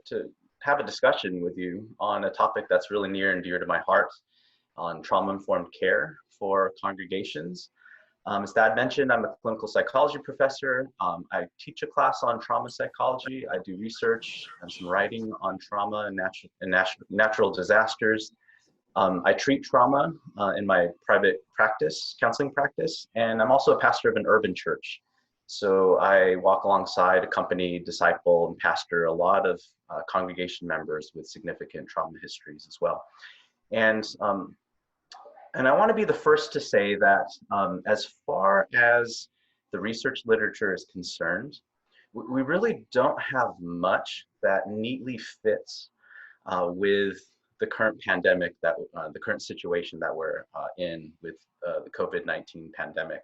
to have a discussion with you on a topic that's really near and dear to my heart, on trauma-informed care for congregations. As Thad mentioned, I'm a clinical psychology professor. I teach a class on trauma psychology. I do research and some writing on trauma and natural disasters. I treat trauma in my private practice, counseling practice, and I'm also a pastor of an urban church. So I walk alongside, accompany, disciple, and pastor a lot of congregation members with significant trauma histories as well. And I want to be the first to say that as far as the research literature is concerned, we really don't have much that neatly fits with the current pandemic, the current situation that we're in with the COVID-19 pandemic.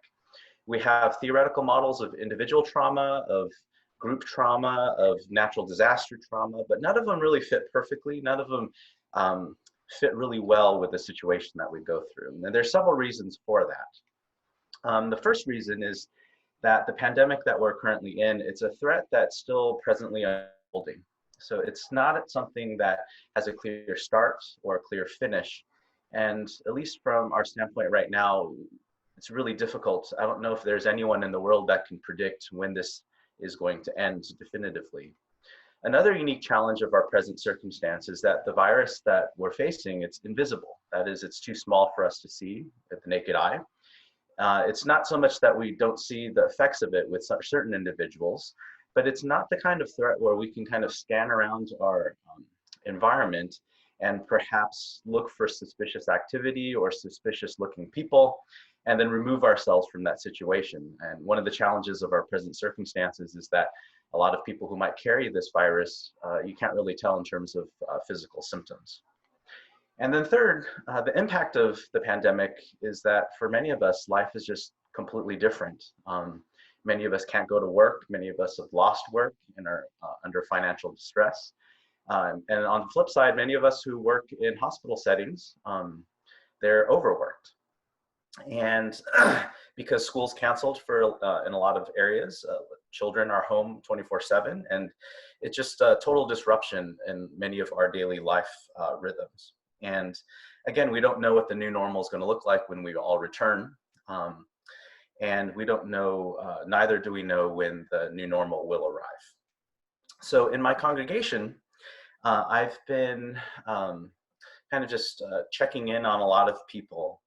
We have theoretical models of individual trauma, of group trauma, of natural disaster trauma, but none of them really fit perfectly. None of them fit really well with the situation that we go through. And there's several reasons for that. The first reason is that the pandemic that we're currently in, it's a threat that's still presently unfolding. So it's not something that has a clear start or a clear finish. And at least from our standpoint right now, it's really difficult. I don't know if there's anyone in the world that can predict when this is going to end definitively. Another unique challenge of our present circumstance is that the virus that we're facing, it's invisible. That is, it's too small for us to see with the naked eye. It's not so much that we don't see the effects of it with certain individuals, but it's not the kind of threat where we can kind of scan around our environment and perhaps look for suspicious activity or suspicious looking people, and then remove ourselves from that situation. And one of the challenges of our present circumstances is that a lot of people who might carry this virus, you can't really tell in terms of physical symptoms. And then third, the impact of the pandemic is that for many of us, life is just completely different. Many of us can't go to work. Many of us have lost work and are under financial distress. And on the flip side, many of us who work in hospital settings, they're overworked. And because school's canceled for in a lot of areas, children are home 24/7, and it's just a total disruption in many of our daily life rhythms. And again, we don't know what the new normal is going to look like when we all return. And we don't know, neither do we know when the new normal will arrive. So in my congregation, I've been kind of just checking in on a lot of people.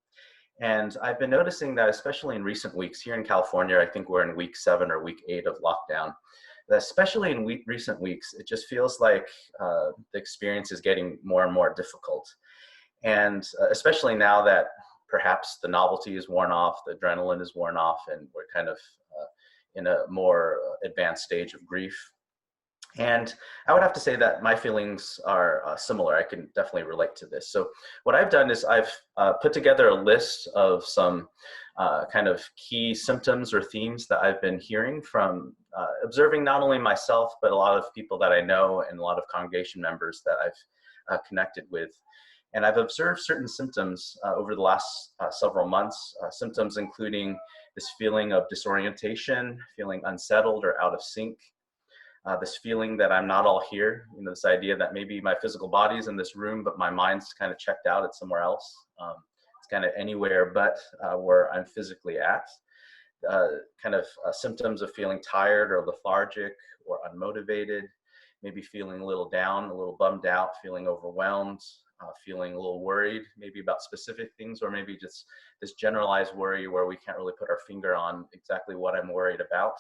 And I've been noticing that, especially in recent weeks, here in California, I think we're in week 7 or week 8 of lockdown, that especially in recent weeks, it just feels like the experience is getting more and more difficult. And especially now that perhaps the novelty is worn off, the adrenaline is worn off, and we're kind of in a more advanced stage of grief. And I would have to say that my feelings are similar. I can definitely relate to this. So what I've done is I've put together a list of some kind of key symptoms or themes that I've been hearing from observing not only myself, but a lot of people that I know and a lot of congregation members that I've connected with. And I've observed certain symptoms over the last several months, symptoms including this feeling of disorientation, feeling unsettled or out of sync, this feeling that I'm not all here, this idea that maybe my physical body's in this room, but my mind's kind of checked out, it's somewhere else. It's kind of anywhere but where I'm physically at. Kind of symptoms of feeling tired or lethargic or unmotivated, maybe feeling a little down, a little bummed out, feeling overwhelmed, feeling a little worried, maybe about specific things, or maybe just this generalized worry where we can't really put our finger on exactly what I'm worried about.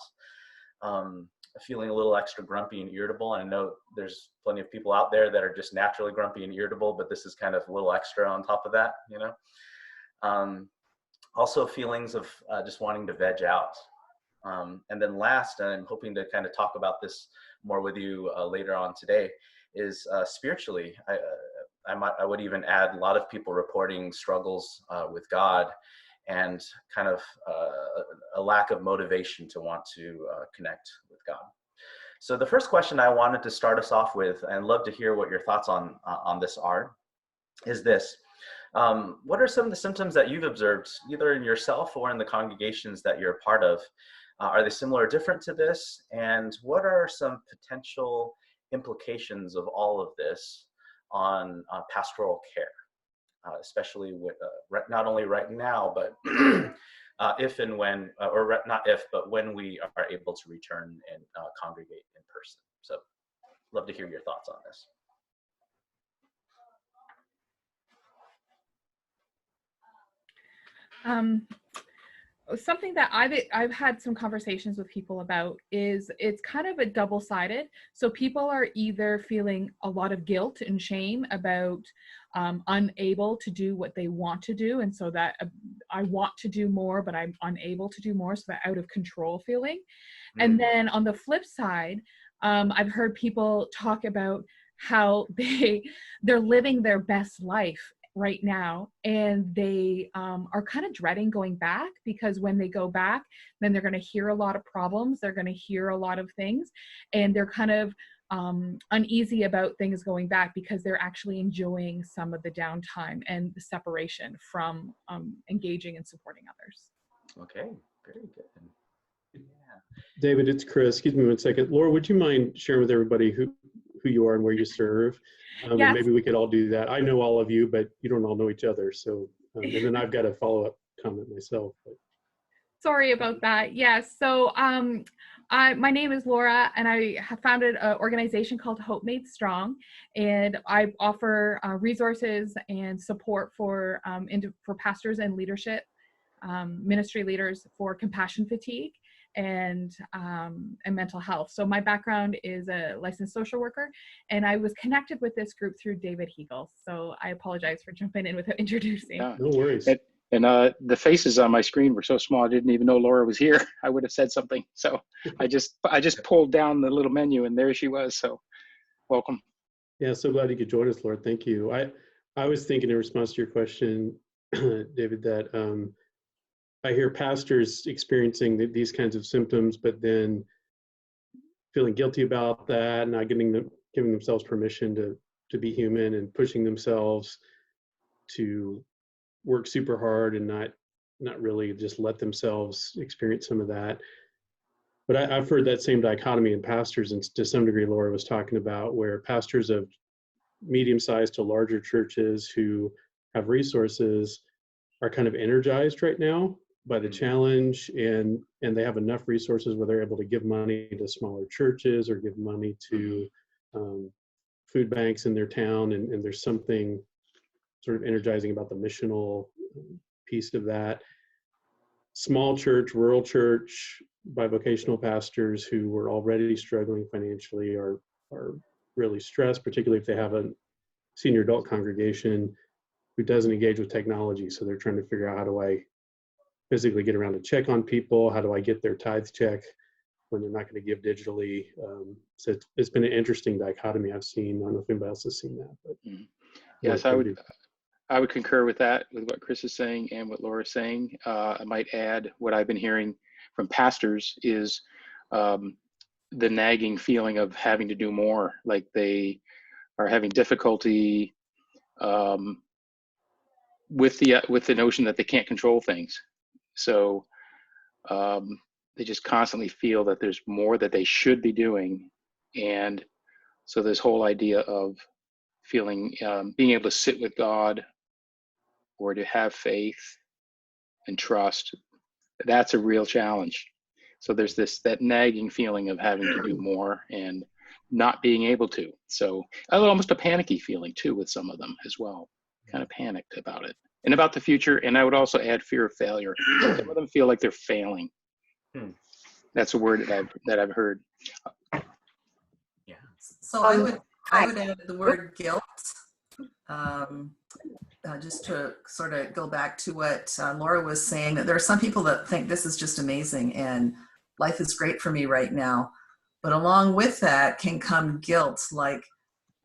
Feeling a little extra grumpy and irritable. And I know there's plenty of people out there that are just naturally grumpy and irritable, but this is kind of a little extra on top of that, Also feelings of just wanting to veg out. And then last, and I'm hoping to kind of talk about this more with you later on today, is spiritually. I would even add a lot of people reporting struggles with God and kind of a lack of motivation to want to connect with God. So the first question I wanted to start us off with, and love to hear what your thoughts on this are, is this. What are some of the symptoms that you've observed, either in yourself or in the congregations that you're a part of? Are they similar or different to this? And what are some potential implications of all of this on pastoral care, especially with not only right now, but if and when, not if, but when we are able to return and congregate in person. So love to hear your thoughts on this. Something that I've had some conversations with people about is it's kind of a double-sided. So people are either feeling a lot of guilt and shame about unable to do what they want to do, and so that I want to do more, but I'm unable to do more, so that out of control feeling. And then on the flip side, I've heard people talk about how they're living their best life right now, and they are kind of dreading going back, because when they go back, then they're going to hear a lot of problems, they're going to hear a lot of things, and they're kind of uneasy about things going back, because they're actually enjoying some of the downtime and the separation from engaging and supporting others. Okay, very good. Yeah. David, it's Chris. Excuse me one second. Laura, would you mind sharing with everybody who you are and where you serve? Yes. And maybe we could all do that. I know all of you, but you don't all know each other. So, and then I've got a follow-up comment myself. But. Sorry about that. Yes. So my name is Laura, and I have founded an organization called Hope Made Strong, and I offer resources and support for pastors and leadership, ministry leaders, for compassion fatigue and mental health. So my background is a licensed social worker, and I was connected with this group through David Hegel. So I apologize for jumping in without introducing. No worries. And the faces on my screen were so small, I didn't even know Laura was here. I would have said something. So I just pulled down the little menu, and there she was. So welcome. Yeah, so glad you could join us, Laura. Thank you. I was thinking in response to your question, David, that I hear pastors experiencing these kinds of symptoms, but then feeling guilty about that, not giving themselves permission to be human, and pushing themselves to work super hard and not really just let themselves experience some of that. But I've heard that same dichotomy in pastors, and to some degree Laura was talking about, where pastors of medium-sized to larger churches who have resources are kind of energized right now by the challenge, and they have enough resources where they're able to give money to smaller churches or give money to food banks in their town, and there's something sort of energizing about the missional piece of that. Small church, rural church, bivocational pastors who were already struggling financially are really stressed, particularly if they have a senior adult congregation who doesn't engage with technology. So they're trying to figure out, how do I physically get around to check on people? How do I get their tithe check when they're not going to give digitally? So it's been an interesting dichotomy I've seen. I don't know if anybody else has seen that. But yes, I would concur with that, with what Chris is saying and what Laura's saying. I might add, what I've been hearing from pastors is the nagging feeling of having to do more, like they are having difficulty with the notion that they can't control things. So they just constantly feel that there's more that they should be doing. And so this whole idea of feeling, being able to sit with God, or to have faith and trust, that's a real challenge. So there's that nagging feeling of having to do more and not being able to. So almost a panicky feeling too with some of them as well, kind of panicked about it and about the future. And I would also add fear of failure. Some of them feel like they're failing. That's a word that I've heard. Yeah. So I would add the word guilt. Just to sort of go back to what Laura was saying, that there are some people that think this is just amazing and life is great for me right now. But along with that can come guilt, like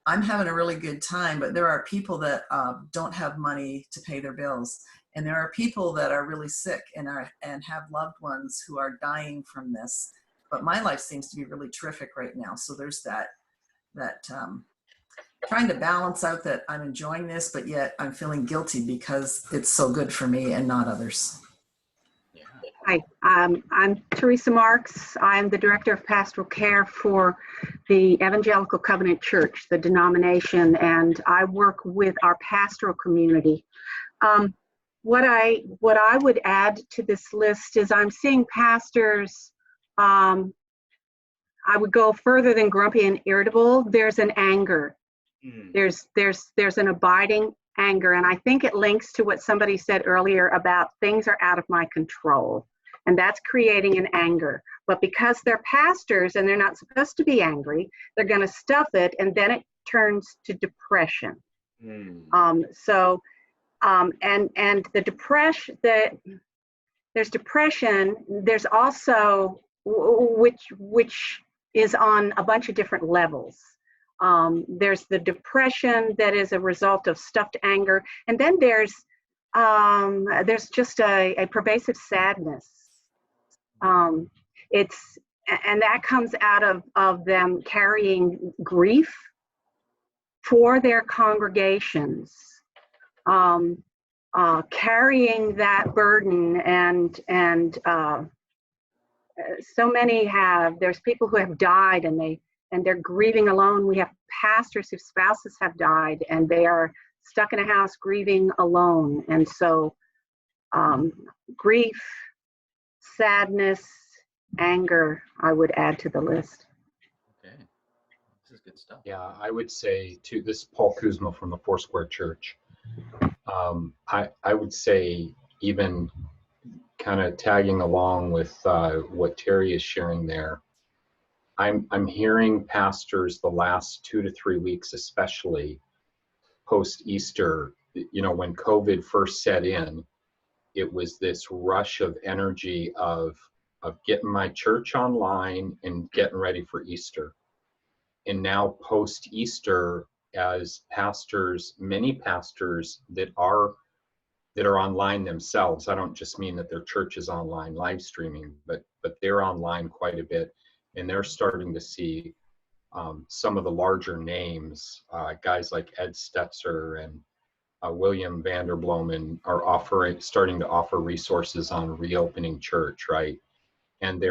I'm having a really good time, but there are people that don't have money to pay their bills. And there are people that are really sick and have loved ones who are dying from this. But my life seems to be really terrific right now. So there's that trying to balance out that I'm enjoying this, but yet I'm feeling guilty because it's so good for me and not others. Yeah. Hi, I'm Teresa Marks. I'm the Director of Pastoral Care for the Evangelical Covenant Church, the denomination, and I work with our pastoral community. What I would add to this list is I'm seeing pastors, I would go further than grumpy and irritable. There's an anger. There's an abiding anger, and I think it links to what somebody said earlier about things are out of my control. And that's creating an anger. But because they're pastors and they're not supposed to be angry, they're going to stuff it, and then it turns to depression. And the depression, there's depression. There's also which is on a bunch of different levels. There's the depression that is a result of stuffed anger, and then there's just a pervasive sadness. And that comes out of them carrying grief for their congregations, carrying that burden, and so many have. There's people who have died and they're grieving alone. We have pastors whose spouses have died and they are stuck in a house grieving alone. And so grief, sadness, anger, I would add to the list. Okay, this is good stuff. Yeah, I would say too, this is Paul Kuzma from the Foursquare Church. I would say, even kind of tagging along with what Terry is sharing there, I'm hearing pastors the last 2 to 3 weeks, especially post-Easter, when COVID first set in, it was this rush of energy of getting my church online and getting ready for Easter. And now post-Easter, as pastors, many pastors that are online themselves, I don't just mean that their church is online live streaming, but they're online quite a bit, and they're starting to see some of the larger names, guys like Ed Stetzer and William Vanderbloemen are starting to offer resources on reopening church, right? And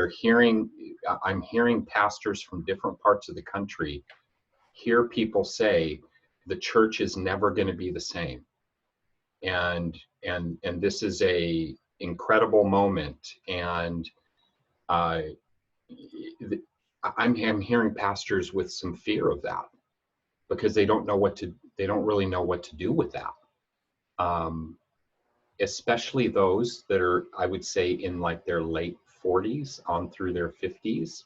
I'm hearing pastors from different parts of the country hear people say the church is never going to be the same. And this is a incredible moment. And I'm hearing pastors with some fear of that, because they don't really know what to do with that. Especially those that are, I would say, in like their late 40s on through their 50s,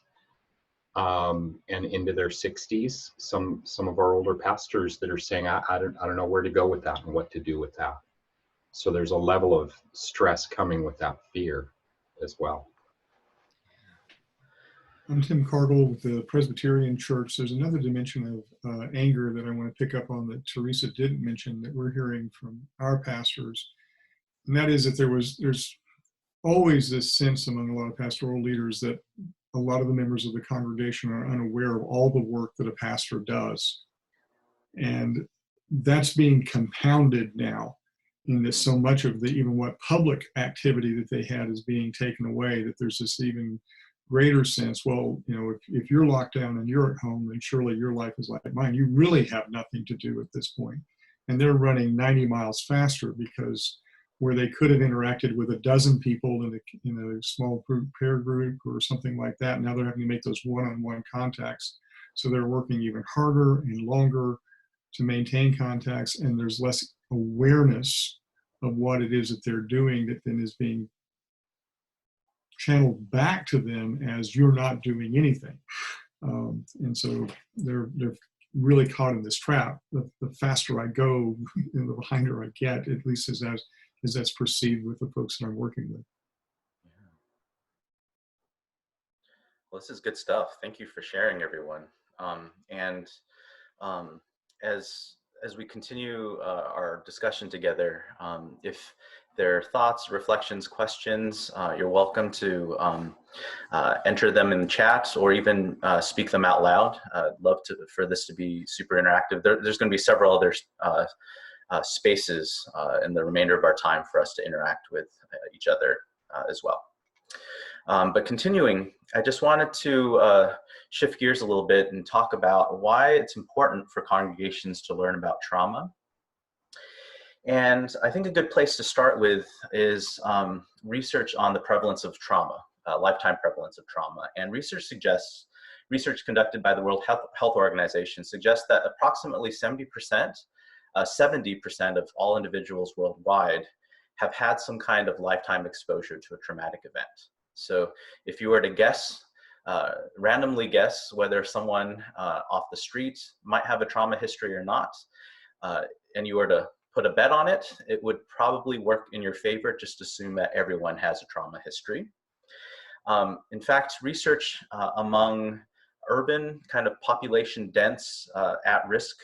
and into their 60s. Some of our older pastors that are saying, I don't know where to go with that and what to do with that. So there's a level of stress coming with that fear as well. I'm Tim Cargill with the Presbyterian Church. There's another dimension of anger that I want to pick up on that Teresa didn't mention, that we're hearing from our pastors. And that is that there's always this sense among a lot of pastoral leaders that a lot of the members of the congregation are unaware of all the work that a pastor does. And that's being compounded now, in that so much of even what public activity that they had is being taken away, that there's this even greater sense, well, if you're locked down and you're at home, then surely your life is like mine. You really have nothing to do at this point. And they're running 90 miles faster, because where they could have interacted with a dozen people in a small prayer group or something like that, now they're having to make those one-on-one contacts. So they're working even harder and longer to maintain contacts, and there's less awareness of what it is that they're doing that then is being channeled back to them as you're not doing anything. And so they're really caught in this trap. The faster I go, the behinder I get, at least as that's perceived with the folks that I'm working with. Yeah. Well, this is good stuff. Thank you for sharing, everyone. As we continue our discussion together, if there are thoughts, reflections, questions, you're welcome to enter them in the chat, or even speak them out loud. I'd love for this to be super interactive. There's going to be several other spaces in the remainder of our time for us to interact with each other as well. But continuing, I just wanted to shift gears a little bit and talk about why it's important for congregations to learn about trauma. And I think a good place to start with is research on the prevalence of trauma, lifetime prevalence of trauma. And research conducted by the World Health Organization suggests that approximately 70% of all individuals worldwide have had some kind of lifetime exposure to a traumatic event. So if you were to guess, randomly guess whether someone off the street might have a trauma history or not, and you were to put a bet on it, it would probably work in your favor. Just assume that everyone has a trauma history. In fact, research among urban, kind of population dense, at-risk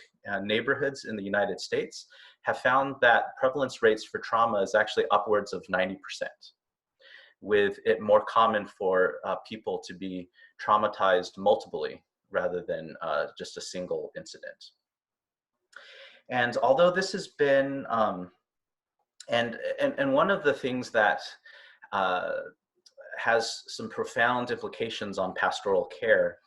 neighborhoods in the United States have found that prevalence rates for trauma is actually upwards of 90%, with it more common for people to be traumatized multiply rather than just a single incident. And although this has been, and one of the things that has some profound implications on pastoral care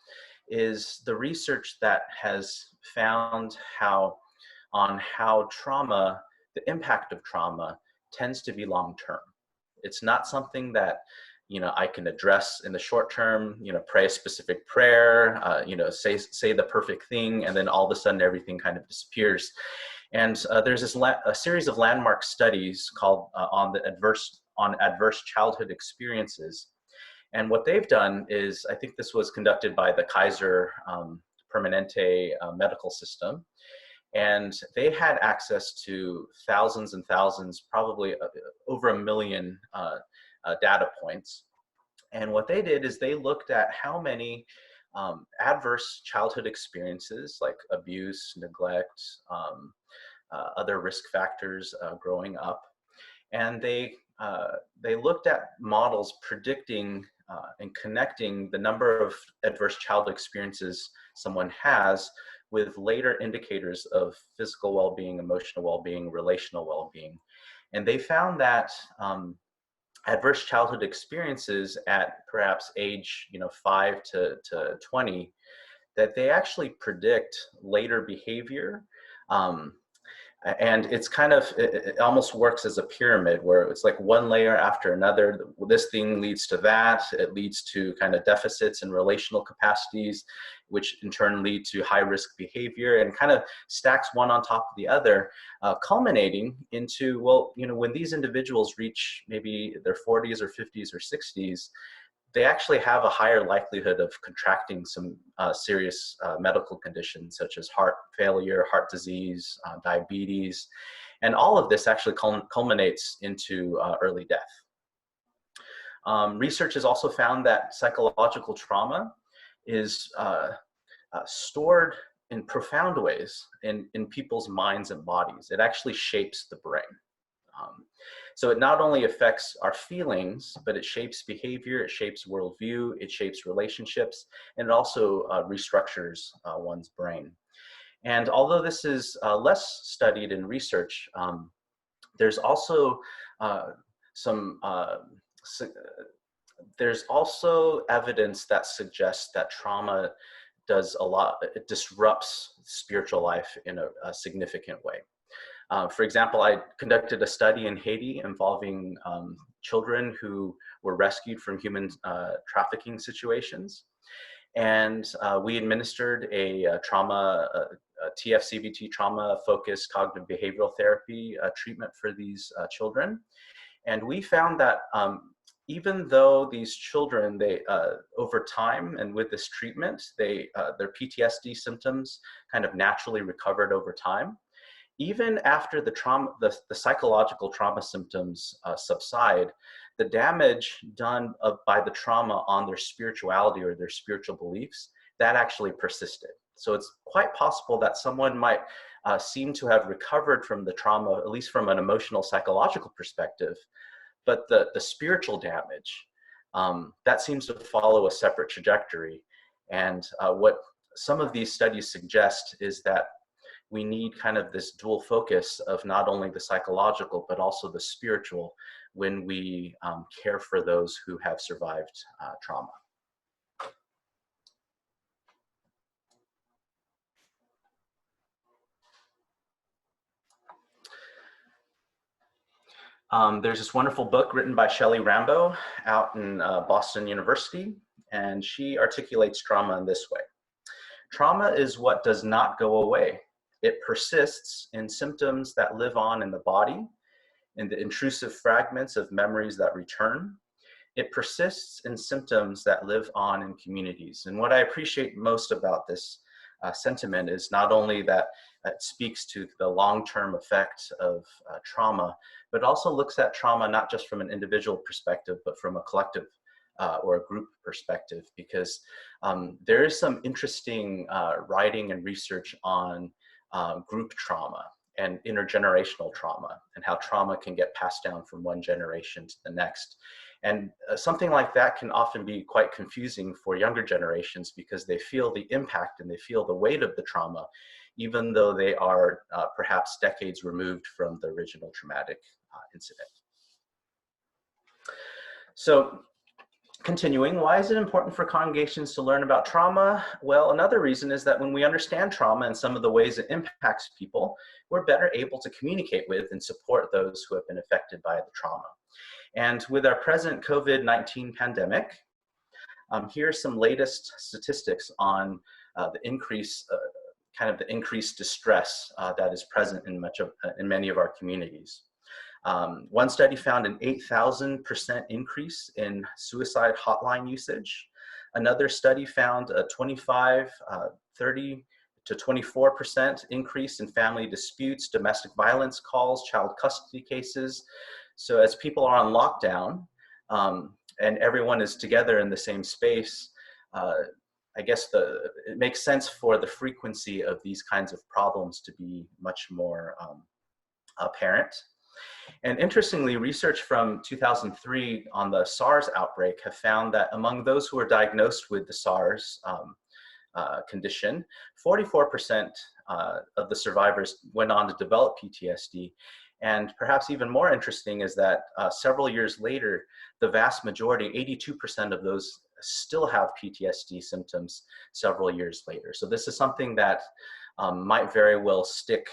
is the research that has found how trauma, the impact of trauma tends to be long-term. It's not something that, I can address in the short term, pray a specific prayer, say the perfect thing, and then all of a sudden everything kind of disappears. And there's a series of landmark studies called on adverse childhood experiences. And what they've done is, I think this was conducted by the Kaiser Permanente medical system. And they had access to thousands and thousands, probably over 1 million data points. And what they did is they looked at how many adverse childhood experiences like abuse, neglect, other risk factors growing up. And they looked at models predicting and connecting the number of adverse childhood experiences someone has with later indicators of physical well-being, emotional well-being, relational well-being. And they found that adverse childhood experiences at perhaps age 5 to 20, that they actually predict later behavior. And it's kind of, it almost works as a pyramid where it's like one layer after another. This thing leads to that. It leads to kind of deficits in relational capacities, which in turn lead to high risk behavior, and kind of stacks one on top of the other, culminating into, well, when these individuals reach maybe their 40s or 50s or 60s, they actually have a higher likelihood of contracting some serious medical conditions such as heart failure, heart disease, diabetes, and all of this actually culminates into early death. Research has also found that psychological trauma is stored in profound ways in people's minds and bodies. It actually shapes the brain. So it not only affects our feelings, but it shapes behavior, it shapes worldview, it shapes relationships, and it also restructures one's brain. And although this is less studied in research, there's also there's also evidence that suggests that trauma does a lot, it disrupts spiritual life in a significant way. For example, I conducted a study in Haiti involving children who were rescued from human trafficking situations. And we administered a TFCBT, trauma-focused cognitive behavioral therapy treatment for these children. And we found that even though these children, they over time and with this treatment, their PTSD symptoms kind of naturally recovered over time. Even after the psychological trauma symptoms subside, the damage done by the trauma on their spirituality or their spiritual beliefs, that actually persisted. So it's quite possible that someone might seem to have recovered from the trauma, at least from an emotional, psychological perspective, but the spiritual damage, that seems to follow a separate trajectory. And what some of these studies suggest is that we need kind of this dual focus of not only the psychological, but also the spiritual when we care for those who have survived trauma. There's this wonderful book written by Shelley Rambo out in Boston University, and she articulates trauma in this way. Trauma is what does not go away. It persists in symptoms that live on in the body, in the intrusive fragments of memories that return. It persists in symptoms that live on in communities. And what I appreciate most about this sentiment is not only that it speaks to the long-term effects of trauma, but also looks at trauma not just from an individual perspective, but from a collective or a group perspective, because there is some interesting writing and research on group trauma and intergenerational trauma, and how trauma can get passed down from one generation to the next. And something like that can often be quite confusing for younger generations, because they feel the impact and they feel the weight of the trauma, even though they are perhaps decades removed from the original traumatic incident. So, continuing, why is it important for congregations to learn about trauma? Well, another reason is that when we understand trauma and some of the ways it impacts people, we're better able to communicate with and support those who have been affected by the trauma. And with our present COVID-19 pandemic, here's some latest statistics on the increase, kind of the increased distress that is present in many of our communities. One study found an 8,000% increase in suicide hotline usage. Another study found a 30 to 24% increase in family disputes, domestic violence calls, child custody cases. So as people are on lockdown and everyone is together in the same space, I guess it makes sense for the frequency of these kinds of problems to be much more apparent. And interestingly, research from 2003 on the SARS outbreak have found that among those who were diagnosed with the SARS condition, 44% of the survivors went on to develop PTSD. And perhaps even more interesting is that several years later, the vast majority, 82% of those, still have PTSD symptoms several years later. So this is something that might very well stick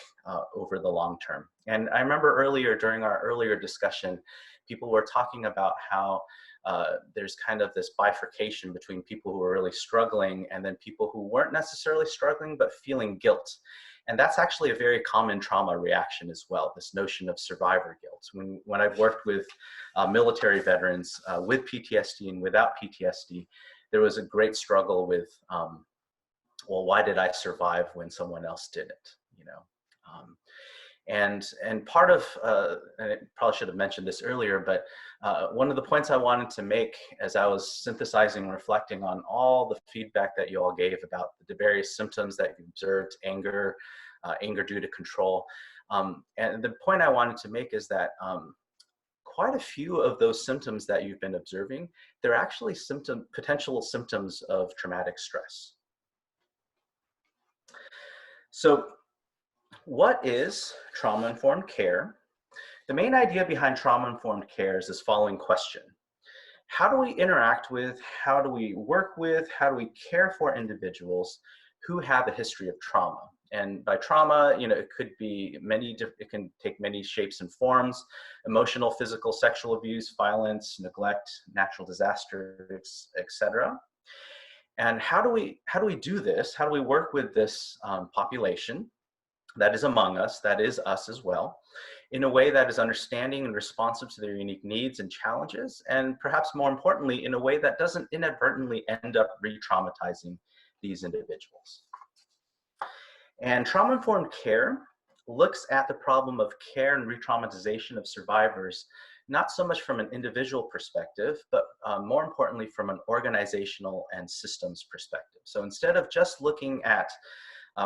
over the long term. And I remember earlier, during our earlier discussion, people were talking about how there's kind of this bifurcation between people who are really struggling and then people who weren't necessarily struggling but feeling guilt. And that's actually a very common trauma reaction as well, this notion of survivor guilt. When I've worked with military veterans with PTSD and without PTSD, there was a great struggle with, well, why did I survive when someone else didn't, you know? And part of, and I probably should have mentioned this earlier, but one of the points I wanted to make as I was synthesizing and reflecting on all the feedback that you all gave about the various symptoms that you observed, anger, anger due to control. And the point I wanted to make is that quite a few of those symptoms that you've been observing, they're actually potential symptoms of traumatic stress. So, what is trauma-informed care? The main idea behind trauma-informed care is this following question. How do we interact with, how do we work with, how do we care for individuals who have a history of trauma? And by trauma, you know, it could be it can take many shapes and forms: emotional, physical, sexual abuse, violence, neglect, natural disasters, etc. And how do we do this? How do we work with this population that is among us, that is us as well, in a way that is understanding and responsive to their unique needs and challenges, and perhaps more importantly, in a way that doesn't inadvertently end up re-traumatizing these individuals. And trauma-informed care looks at the problem of care and re-traumatization of survivors, not so much from an individual perspective, but more importantly from an organizational and systems perspective. So instead of just looking at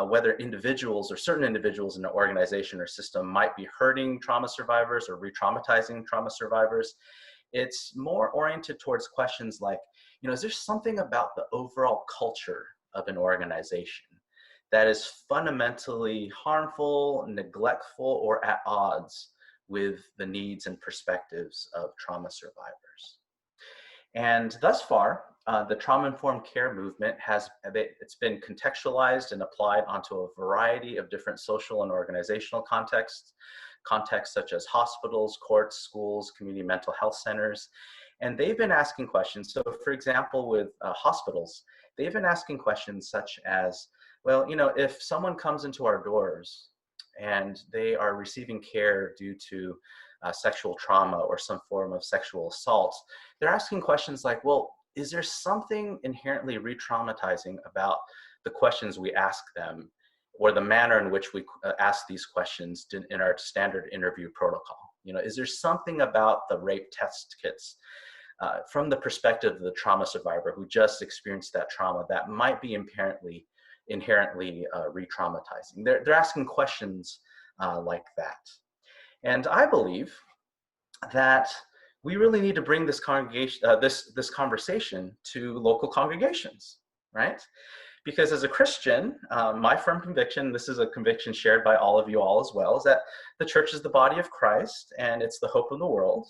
whether individuals or certain individuals in an organization or system might be hurting trauma survivors or re-traumatizing trauma survivors, it's more oriented towards questions like, you know, is there something about the overall culture of an organization that is fundamentally harmful, neglectful, or at odds with the needs and perspectives of trauma survivors. And thus far, the trauma-informed care movement it's been contextualized and applied onto a variety of different social and organizational contexts such as hospitals, courts, schools, community mental health centers. And they've been asking questions. So for example, with hospitals, they've been asking questions such as, well, if someone comes into our doors and they are receiving care due to sexual trauma or some form of sexual assault, they're asking questions like, well, is there something inherently re-traumatizing about the questions we ask them, or the manner in which we ask these questions in our standard interview protocol? Is there something about the rape test kits from the perspective of the trauma survivor who just experienced that trauma that might be inherently re-traumatizing? They're asking questions like that. And I believe that we really need to bring this this conversation to local congregations, right? Because as a Christian, my firm conviction, this is a conviction shared by all of you all as well, is that the church is the body of Christ and it's the hope of the world.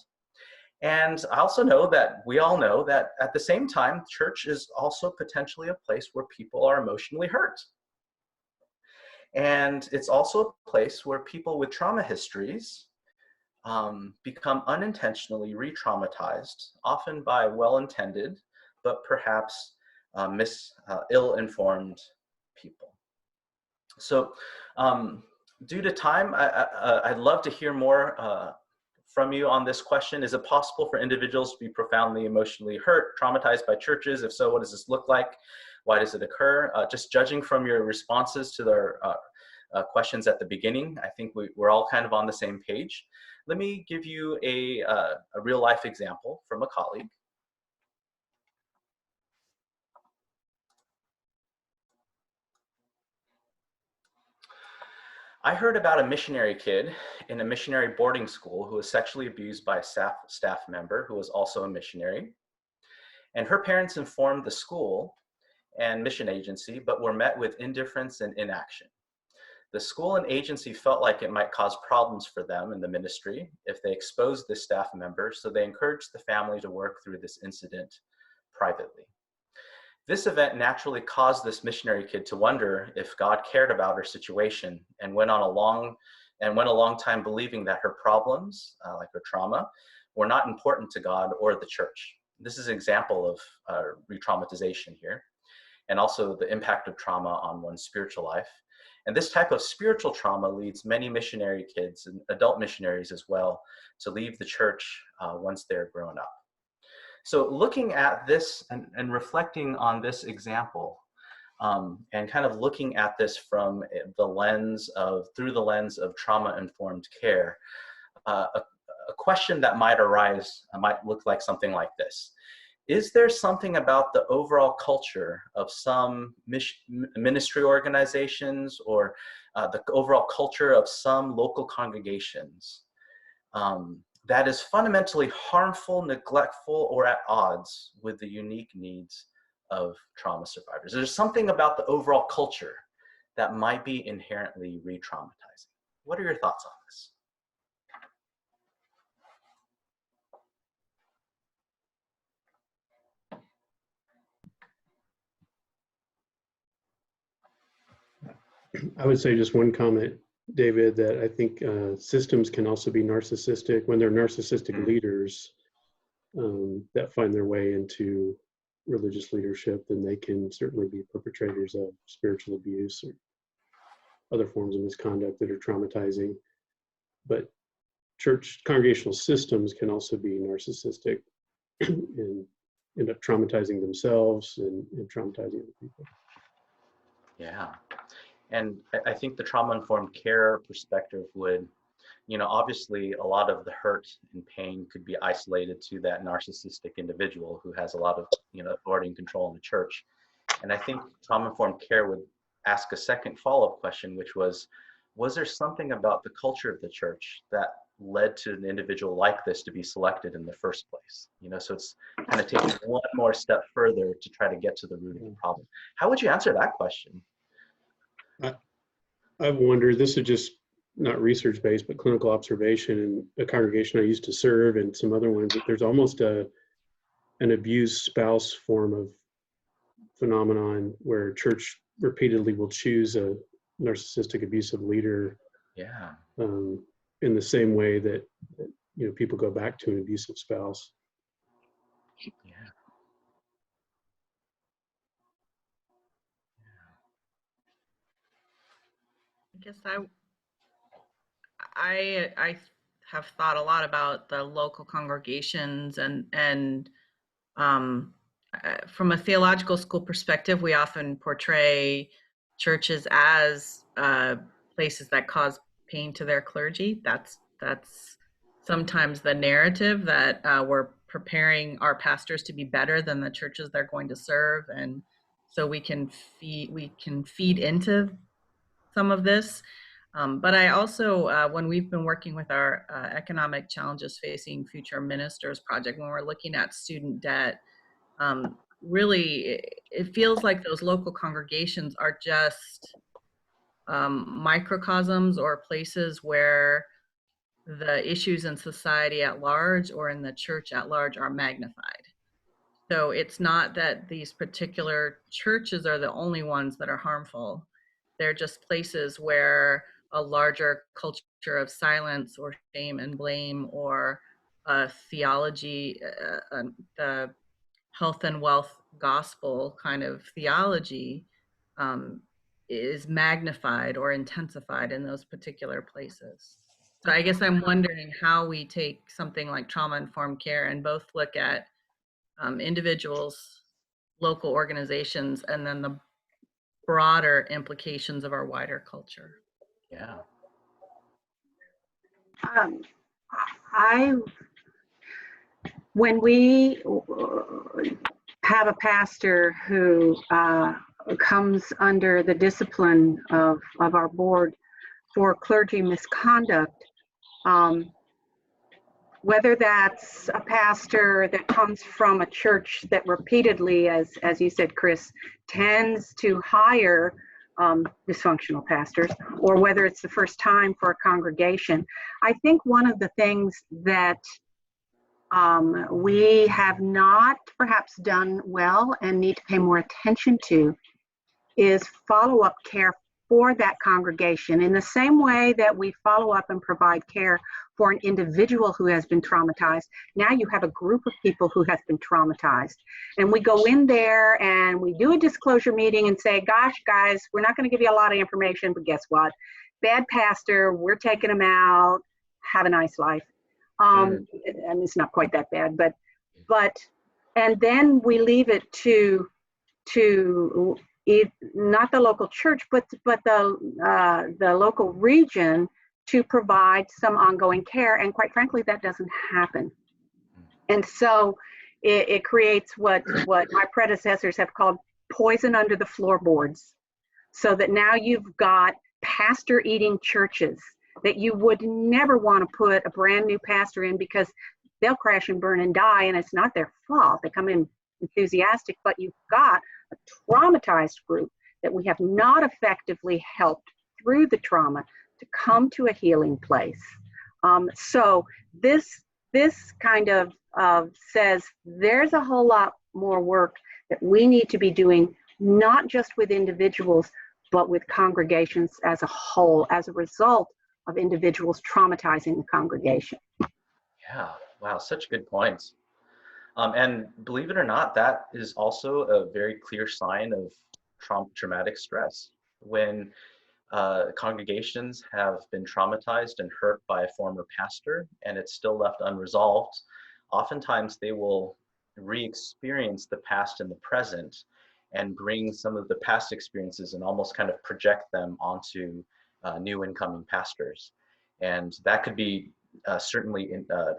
And I also know that we all know that at the same time, church is also potentially a place where people are emotionally hurt. And it's also a place where people with trauma histories become unintentionally re-traumatized, often by well-intended, but perhaps ill-informed people. So due to time, I'd love to hear more from you on this question. Is it possible for individuals to be profoundly emotionally hurt, traumatized by churches? If so, what does this look like? Why does it occur? Just judging from your responses to their questions at the beginning, I think we're all kind of on the same page. Let me give you a real life example from a colleague. I heard about a missionary kid in a missionary boarding school who was sexually abused by a staff member who was also a missionary. And her parents informed the school and mission agency, but were met with indifference and inaction. The school and agency felt like it might cause problems for them in the ministry if they exposed this staff member, so they encouraged the family to work through this incident privately. This event naturally caused this missionary kid to wonder if God cared about her situation, and went a long time believing that her problems, like her trauma, were not important to God or the church. This is an example of re-traumatization here, and also the impact of trauma on one's spiritual life. And this type of spiritual trauma leads many missionary kids and adult missionaries as well to leave the church once they're grown up. So looking at this and reflecting on this example, and kind of looking at this from through the lens of trauma-informed care, a question that might arise might look like something like this. Is there something about the overall culture of some ministry organizations, or the overall culture of some local congregations that is fundamentally harmful, neglectful, or at odds with the unique needs of trauma survivors? There's something about the overall culture that might be inherently re-traumatizing. What are your thoughts on this? I would say just one comment, David, that I think systems can also be narcissistic. When they're narcissistic leaders that find their way into religious leadership, then they can certainly be perpetrators of spiritual abuse or other forms of misconduct that are traumatizing. But church congregational systems can also be narcissistic and end up traumatizing themselves and traumatizing other people. Yeah. And I think the trauma-informed care perspective would, obviously a lot of the hurt and pain could be isolated to that narcissistic individual who has a lot of, authority and control in the church. And I think trauma-informed care would ask a second follow-up question, which was there something about the culture of the church that led to an individual like this to be selected in the first place? So it's kind of taking one more step further to try to get to the root of the problem. How would you answer that question? I wonder, this would just not research-based, but clinical observation in a congregation I used to serve and some other ones, that there's almost an abused spouse form of phenomenon where church repeatedly will choose a narcissistic, abusive leader. Yeah. In the same way that people go back to an abusive spouse. Yeah. I guess I have thought a lot about the local congregations and from a theological school perspective, we often portray churches as places that cause pain to their clergy. That's sometimes the narrative, that we're preparing our pastors to be better than the churches they're going to serve, and so we can feed into some of this. But I also, when we've been working with our economic challenges facing future ministers project, when we're looking at student debt, really it feels like those local congregations are just microcosms or places where the issues in society at large or in the church at large are magnified. So it's not that these particular churches are the only ones that are harmful. They're just places where a larger culture of silence or shame and blame, or theology, the health and wealth gospel kind of theology, is magnified or intensified in those particular places. So I guess I'm wondering how we take something like trauma-informed care and both look at individuals, local organizations, and then the broader implications of our wider culture. Yeah. When we have a pastor who comes under the discipline of our board for clergy misconduct, whether that's a pastor that comes from a church that repeatedly, as you said, Chris, tends to hire dysfunctional pastors, or whether it's the first time for a congregation, I think one of the things that we have not perhaps done well and need to pay more attention to is follow-up care for that congregation, in the same way that we follow up and provide care for an individual who has been traumatized. Now you have a group of people who have been traumatized, and we go in there and we do a disclosure meeting and say, gosh guys, we're not going to give you a lot of information, but guess what, bad pastor, we're taking him out, have a nice life. And it's not quite that bad, but and then we leave it to not the local church, but the local region to provide some ongoing care. And quite frankly, that doesn't happen. And so it creates what my predecessors have called poison under the floorboards, so that now you've got pastor-eating churches that you would never want to put a brand new pastor in, because they'll crash and burn and die, and it's not their fault. They come in enthusiastic, but you've got a traumatized group that we have not effectively helped through the trauma to come to a healing place. So this kind of says there's a whole lot more work that we need to be doing, not just with individuals, but with congregations as a whole, as a result of individuals traumatizing the congregation. Yeah, wow, such good points. And believe it or not, that is also a very clear sign of traumatic stress. When congregations have been traumatized and hurt by a former pastor and it's still left unresolved, oftentimes they will re-experience the past and the present and bring some of the past experiences and almost kind of project them onto new incoming pastors. And that could be certainly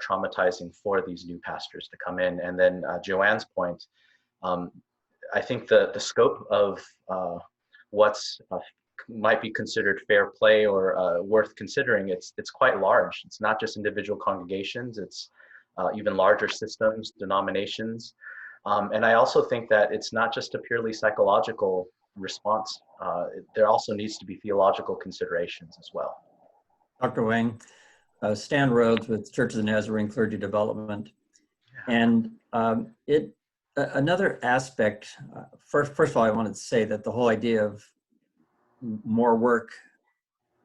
traumatizing for these new pastors to come in. And then Joanne's point, I think the scope of what's might be considered fair play or worth considering, it's quite large. It's not just individual congregations, it's even larger systems, denominations. And I also think that it's not just a purely psychological response. There also needs to be theological considerations as well. Dr. Wang. Stan Rhodes with Church of the Nazarene Clergy Development. And another aspect, first of all, I wanted to say that the whole idea of more work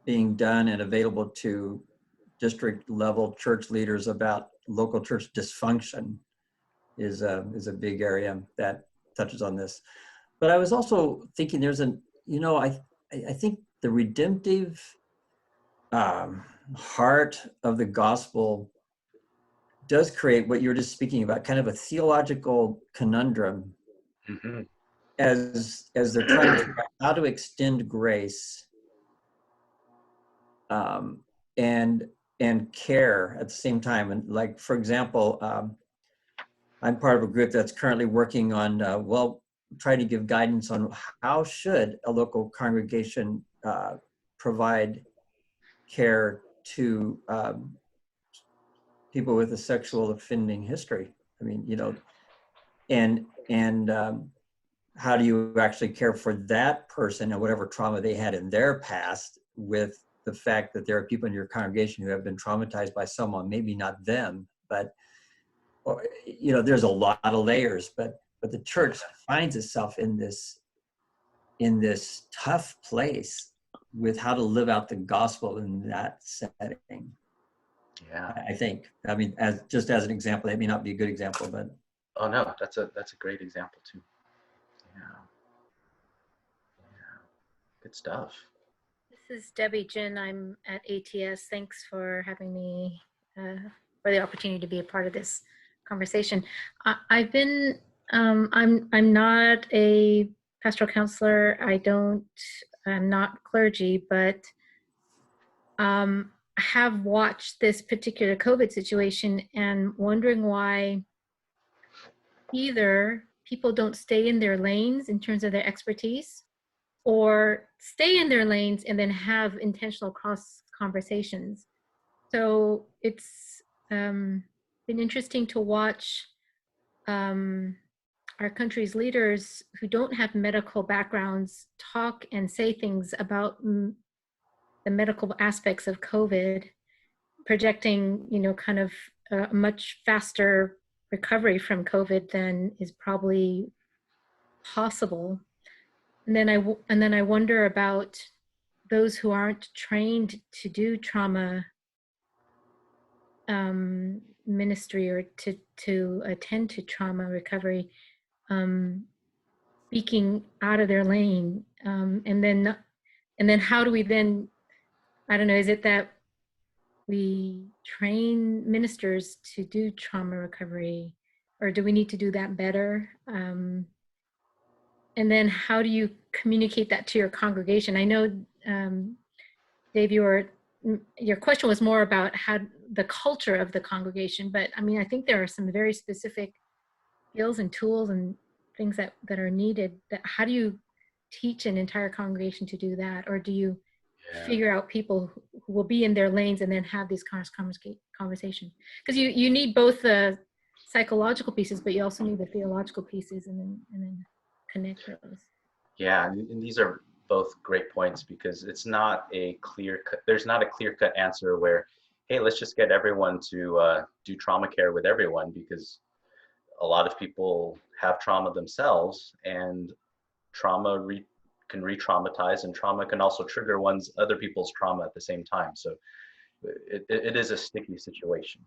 being done and available to district level church leaders about local church dysfunction is a big area that touches on this. But I was also thinking there's I think the redemptive heart of the gospel does create what you were just speaking about, kind of a theological conundrum as they're trying to figure out how to extend grace and care at the same time. And like, for example, I'm part of a group that's currently working on, trying to give guidance on how should a local congregation provide care to people with a sexual offending history. I mean, and how do you actually care for that person and whatever trauma they had in their past, with the fact that there are people in your congregation who have been traumatized by someone, maybe not them, but there's a lot of layers, but the church finds itself in this tough place with how to live out the gospel in that setting. Yeah, I think. I mean, as an example, that may not be a good example, but oh no, that's a great example too. Yeah, good stuff. This is Debbie Jin. I'm at ATS. Thanks for having me, for the opportunity to be a part of this conversation. I've been, I'm not a pastoral counselor. I'm not clergy, but have watched this particular COVID situation and wondering why either people don't stay in their lanes in terms of their expertise, or stay in their lanes and then have intentional cross conversations. So it's been interesting to watch our country's leaders who don't have medical backgrounds talk and say things about the medical aspects of COVID, projecting, kind of a much faster recovery from COVID than is probably possible. And then I wonder about those who aren't trained to do trauma ministry or to attend to trauma recovery, speaking out of their lane, and then how do we then, I don't know, is it that we train ministers to do trauma recovery, or do we need to do that better? And then how do you communicate that to your congregation? I know, Dave, your question was more about how the culture of the congregation, but I mean, I think there are some very specific skills and tools and things that are needed. How do you teach an entire congregation to do that? Or do you figure out people who will be in their lanes and then have these conversations? Because you need both the psychological pieces, but you also need the theological pieces, and then connect those. Yeah, and these are both great points, because it's not there's not a clear-cut answer where, hey, let's just get everyone to do trauma care with everyone, because a lot of people have trauma themselves, and trauma can re-traumatize, and trauma can also trigger other people's trauma at the same time. So it is a sticky situation.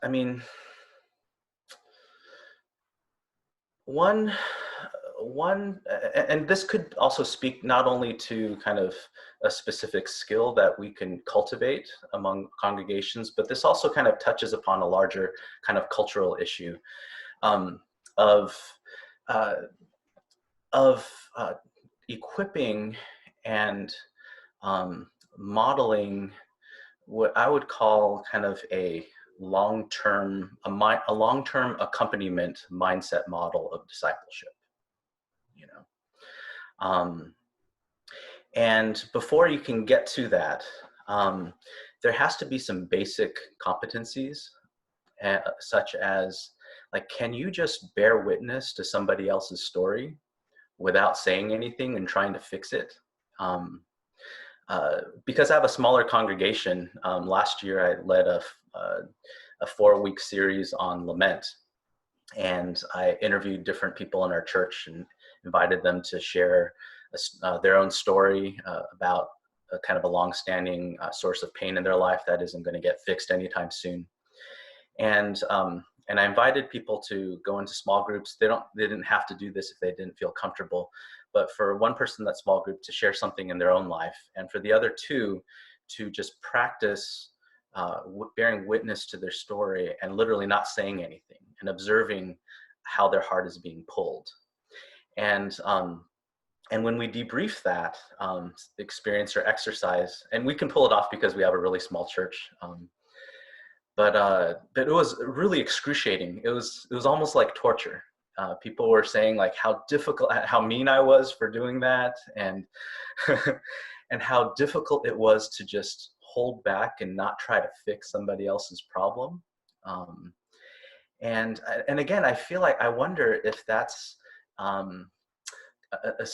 I mean, one, and this could also speak not only to kind of a specific skill that we can cultivate among congregations, but this also kind of touches upon a larger kind of cultural issue of equipping and modeling what I would call kind of a long-term accompaniment mindset model of discipleship, and before you can get to that, there has to be some basic competencies, such as, like, can you just bear witness to somebody else's story without saying anything and trying to fix it. Because I have a smaller congregation, last year I led a 4-week series on lament. And I interviewed different people in our church and invited them to share their own story about a kind of a long-standing source of pain in their life that isn't going to get fixed anytime soon. And I invited people to go into small groups. They didn't have to do this if they didn't feel comfortable, but for one person in that small group to share something in their own life, and for the other two to just practice bearing witness to their story and literally not saying anything and observing how their heart is being pulled. And when we debrief that experience or exercise, and we can pull it off because we have a really small church, but it was really excruciating. It was almost like torture. People were saying like how difficult, how mean I was for doing that, and and how difficult it was to just hold back and not try to fix somebody else's problem. And again, I feel like I wonder if that's a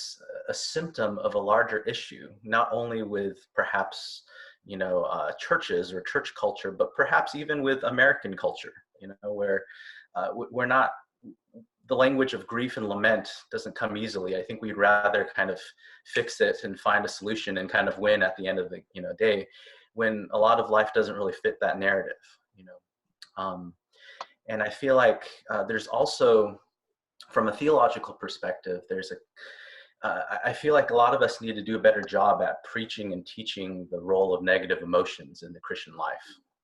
symptom of a larger issue, not only with perhaps churches or church culture, but perhaps even with American culture, where we're not, the language of grief and lament doesn't come easily. I think we'd rather kind of fix it and find a solution and kind of win at the end of the day, when a lot of life doesn't really fit that narrative, and I feel like there's also, from a theological perspective, I feel like a lot of us need to do a better job at preaching and teaching the role of negative emotions in the Christian life,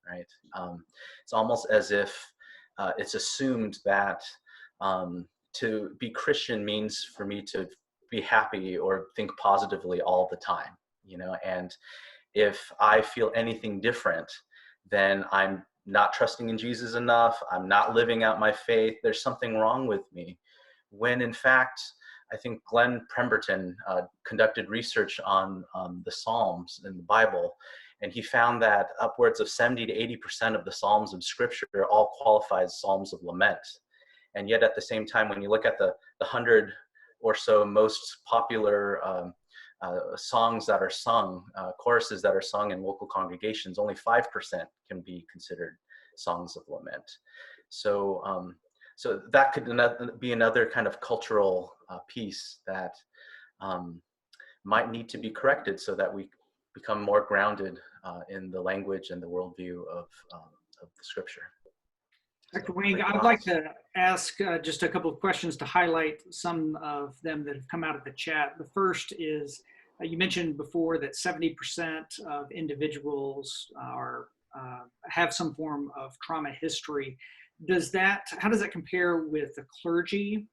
right? It's almost as if it's assumed that to be Christian means for me to be happy or think positively all the time, and if I feel anything different, then I'm not trusting in Jesus enough, I'm not living out my faith, there's something wrong with me. When in fact, I think Glenn Pemberton conducted research on the Psalms in the Bible, and he found that upwards of 70 to 80% of the Psalms in Scripture all qualify as Psalms of lament. And yet at the same time, when you look at the 100 or so most popular songs that are sung, choruses that are sung in local congregations, only 5% can be considered songs of lament. So so that could be another kind of cultural piece that might need to be corrected so that we become more grounded in the language and the worldview of the Scripture. Dr. Wang, I'd like to ask just a couple of questions to highlight some of them that have come out of the chat. The first is, you mentioned before that 70% of individuals have some form of trauma history. How does that compare with the clergy?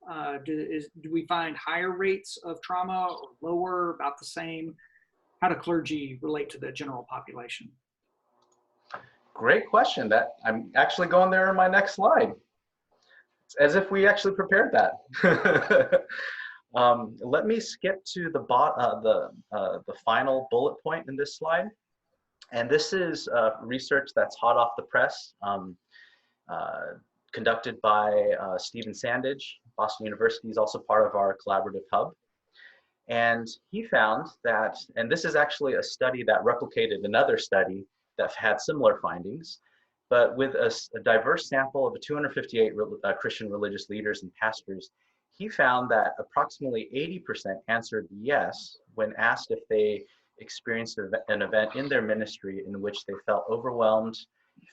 Do we find higher rates of trauma or lower, about the same? How do clergy relate to the general population? Great question. That I'm actually going there in my next slide. It's as if we actually prepared that. Let me skip to the final bullet point in this slide. And this is research that's hot off the press, conducted by Stephen Sandage. Boston University is also part of our collaborative hub. And he found that, and this is actually a study that replicated another study that had similar findings, but with a diverse sample of 258 Christian religious leaders and pastors, he found that approximately 80% answered yes when asked if they experienced an event in their ministry in which they felt overwhelmed,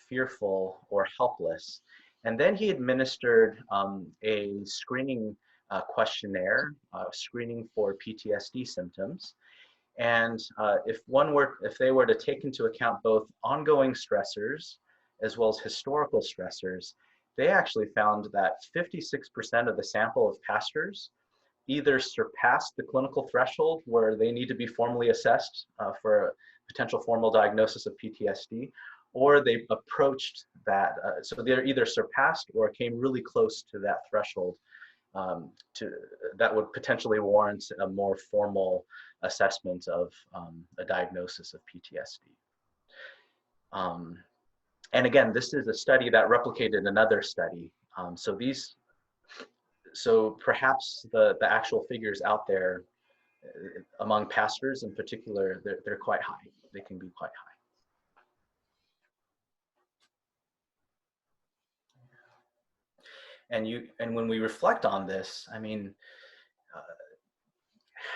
fearful, or helpless. And then he administered a screening questionnaire, screening for PTSD symptoms. And if they were to take into account both ongoing stressors as well as historical stressors, they actually found that 56% of the sample of pastors either surpassed the clinical threshold where they need to be formally assessed for a potential formal diagnosis of PTSD, or they approached that, so they're either surpassed or came really close to that threshold that would potentially warrant a more formal assessment of a diagnosis of PTSD. And again, this is a study that replicated another study. So so perhaps the actual figures out there among pastors in particular, they're quite high. They can be quite high. And when we reflect on this, I mean,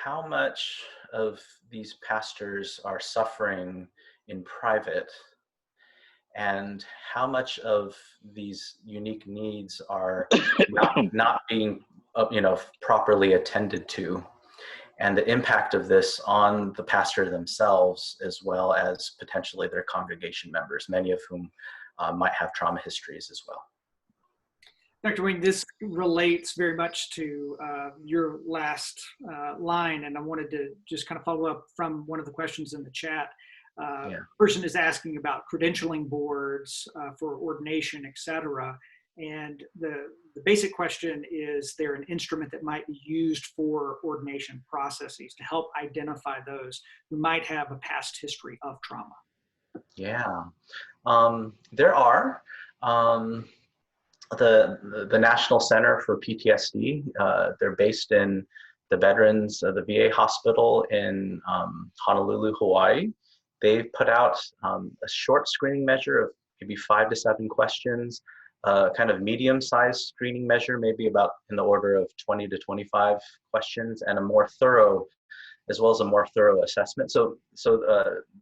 how much of these pastors are suffering in private, and how much of these unique needs are not being, properly attended to, and the impact of this on the pastor themselves, as well as potentially their congregation members, many of whom might have trauma histories as well. Dr. Wang, this relates very much to your last line, and I wanted to just kind of follow up from one of the questions in the chat. Person is asking about credentialing boards for ordination, et cetera. And the basic question is there an instrument that might be used for ordination processes to help identify those who might have a past history of trauma? Yeah, there are. The National Center for PTSD, they're based in the veterans of the VA hospital in Honolulu, Hawaii. They've put out a short screening measure of maybe 5 to 7 questions, kind of medium-sized screening measure, maybe about in the order of 20 to 25 questions, and a more thorough, as well as a more thorough assessment. So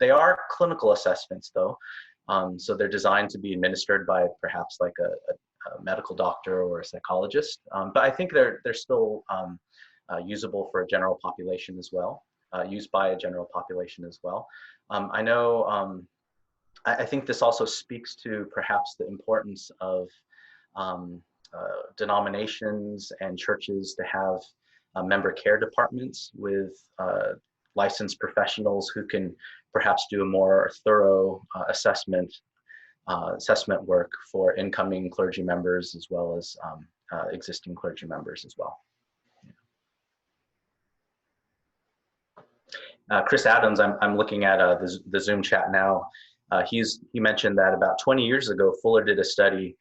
they are clinical assessments though. So they're designed to be administered by perhaps like a medical doctor or a psychologist. But I think they're still usable for a general population as well, used by a general population as well. I know, I think this also speaks to perhaps the importance of denominations and churches to have member care departments with licensed professionals who can perhaps do a more thorough assessment work for incoming clergy members as well as existing clergy members as well. Chris Adams, I'm looking at the Zoom chat now. He mentioned that about 20 years ago, Fuller did a study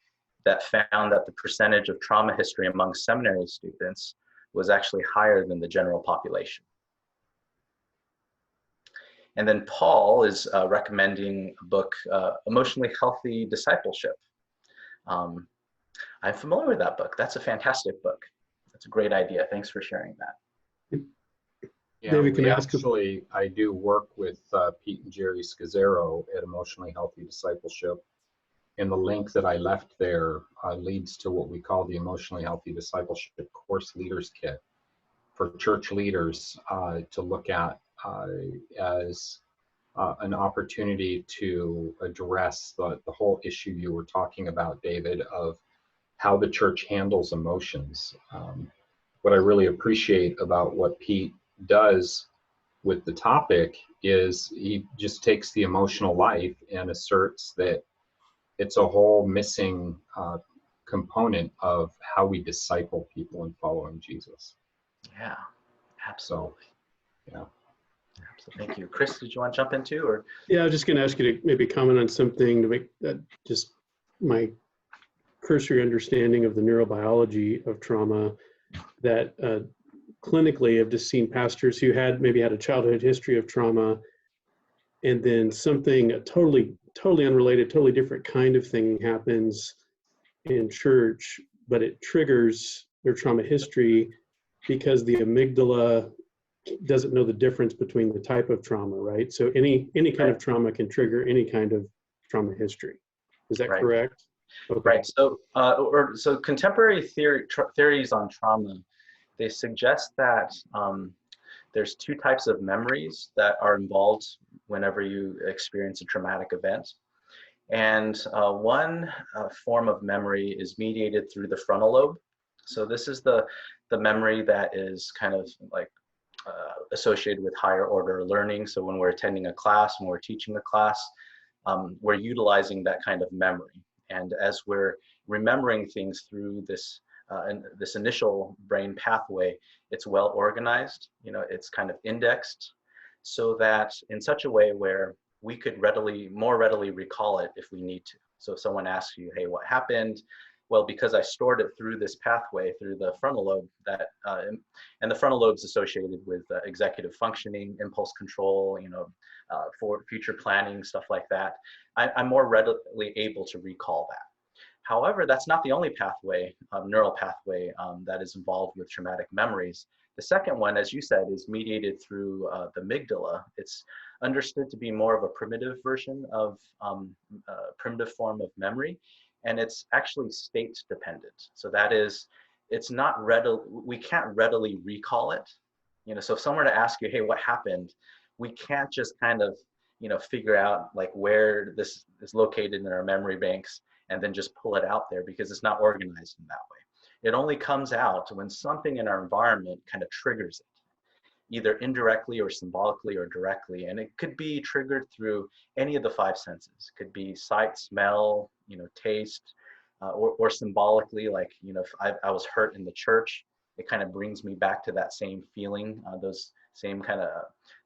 that found that the percentage of trauma history among seminary students was actually higher than the general population. And then Paul is recommending a book, Emotionally Healthy Discipleship. I'm familiar with that book. That's a fantastic book. That's a great idea. Thanks for sharing that. Yeah, I do work with Pete and Jerry Scazzaro at Emotionally Healthy Discipleship. And the link that I left there leads to what we call the Emotionally Healthy Discipleship Course Leaders Kit for church leaders to look at as an opportunity to address the whole issue you were talking about, David, of how the church handles emotions. What I really appreciate about what Pete does with the topic is he just takes the emotional life and asserts that it's a whole missing component of how we disciple people in following Jesus. Yeah, absolutely. So, yeah. Absolutely. Thank you. Chris, did you want to jump in too? Or? Yeah, I was just going to ask you to maybe comment on something to make that just my cursory understanding of the neurobiology of trauma, that clinically I've just seen pastors who maybe had a childhood history of trauma, and then something totally unrelated, totally different kind of thing happens in church, but it triggers their trauma history because the amygdala doesn't know the difference between the type of trauma, right? So any kind of trauma can trigger any kind of trauma history. Is that correct? Okay. Right. So, so contemporary theories on trauma, they suggest that there's 2 types of memories that are involved whenever you experience a traumatic event. And one form of memory is mediated through the frontal lobe. So this is the memory that is kind of like associated with higher order learning. So when we're attending a class, when we're teaching a class, we're utilizing that kind of memory. And as we're remembering things through this initial brain pathway, it's well organized, it's kind of indexed so that in such a way where we could more readily recall it if we need to. So if someone asks you, hey, what happened? Well, because I stored it through this pathway, through the frontal lobe, that and the frontal lobe is associated with executive functioning, impulse control, for future planning, stuff like that. I'm more readily able to recall that. However, that's not the only pathway, neural pathway, that is involved with traumatic memories. The second one, as you said, is mediated through the amygdala. It's understood to be more of a primitive version of primitive form of memory, and it's actually state dependent. So that is, it's not readily, we can't readily recall it. So if someone were to ask you, hey, what happened? We can't just kind of, figure out like where this is located in our memory banks and then just pull it out there, because it's not organized in that way. It only comes out when something in our environment kind of triggers it, either indirectly or symbolically or directly. And it could be triggered through any of the five senses. It could be sight, smell, taste, or symbolically, like, if I was hurt in the church, it kind of brings me back to that same feeling,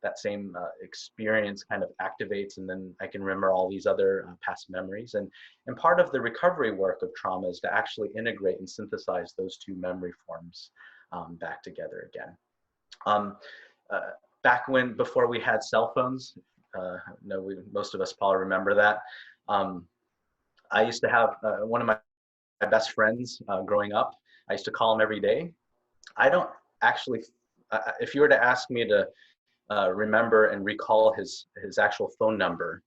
that same experience kind of activates, and then I can remember all these other past memories. And part of the recovery work of trauma is to actually integrate and synthesize those two memory forms back together again. Back before we had cell phones, most of us probably remember that. I used to have one of my best friends growing up. I used to call him every day. I don't actually, if you were to ask me to remember and recall his actual phone number,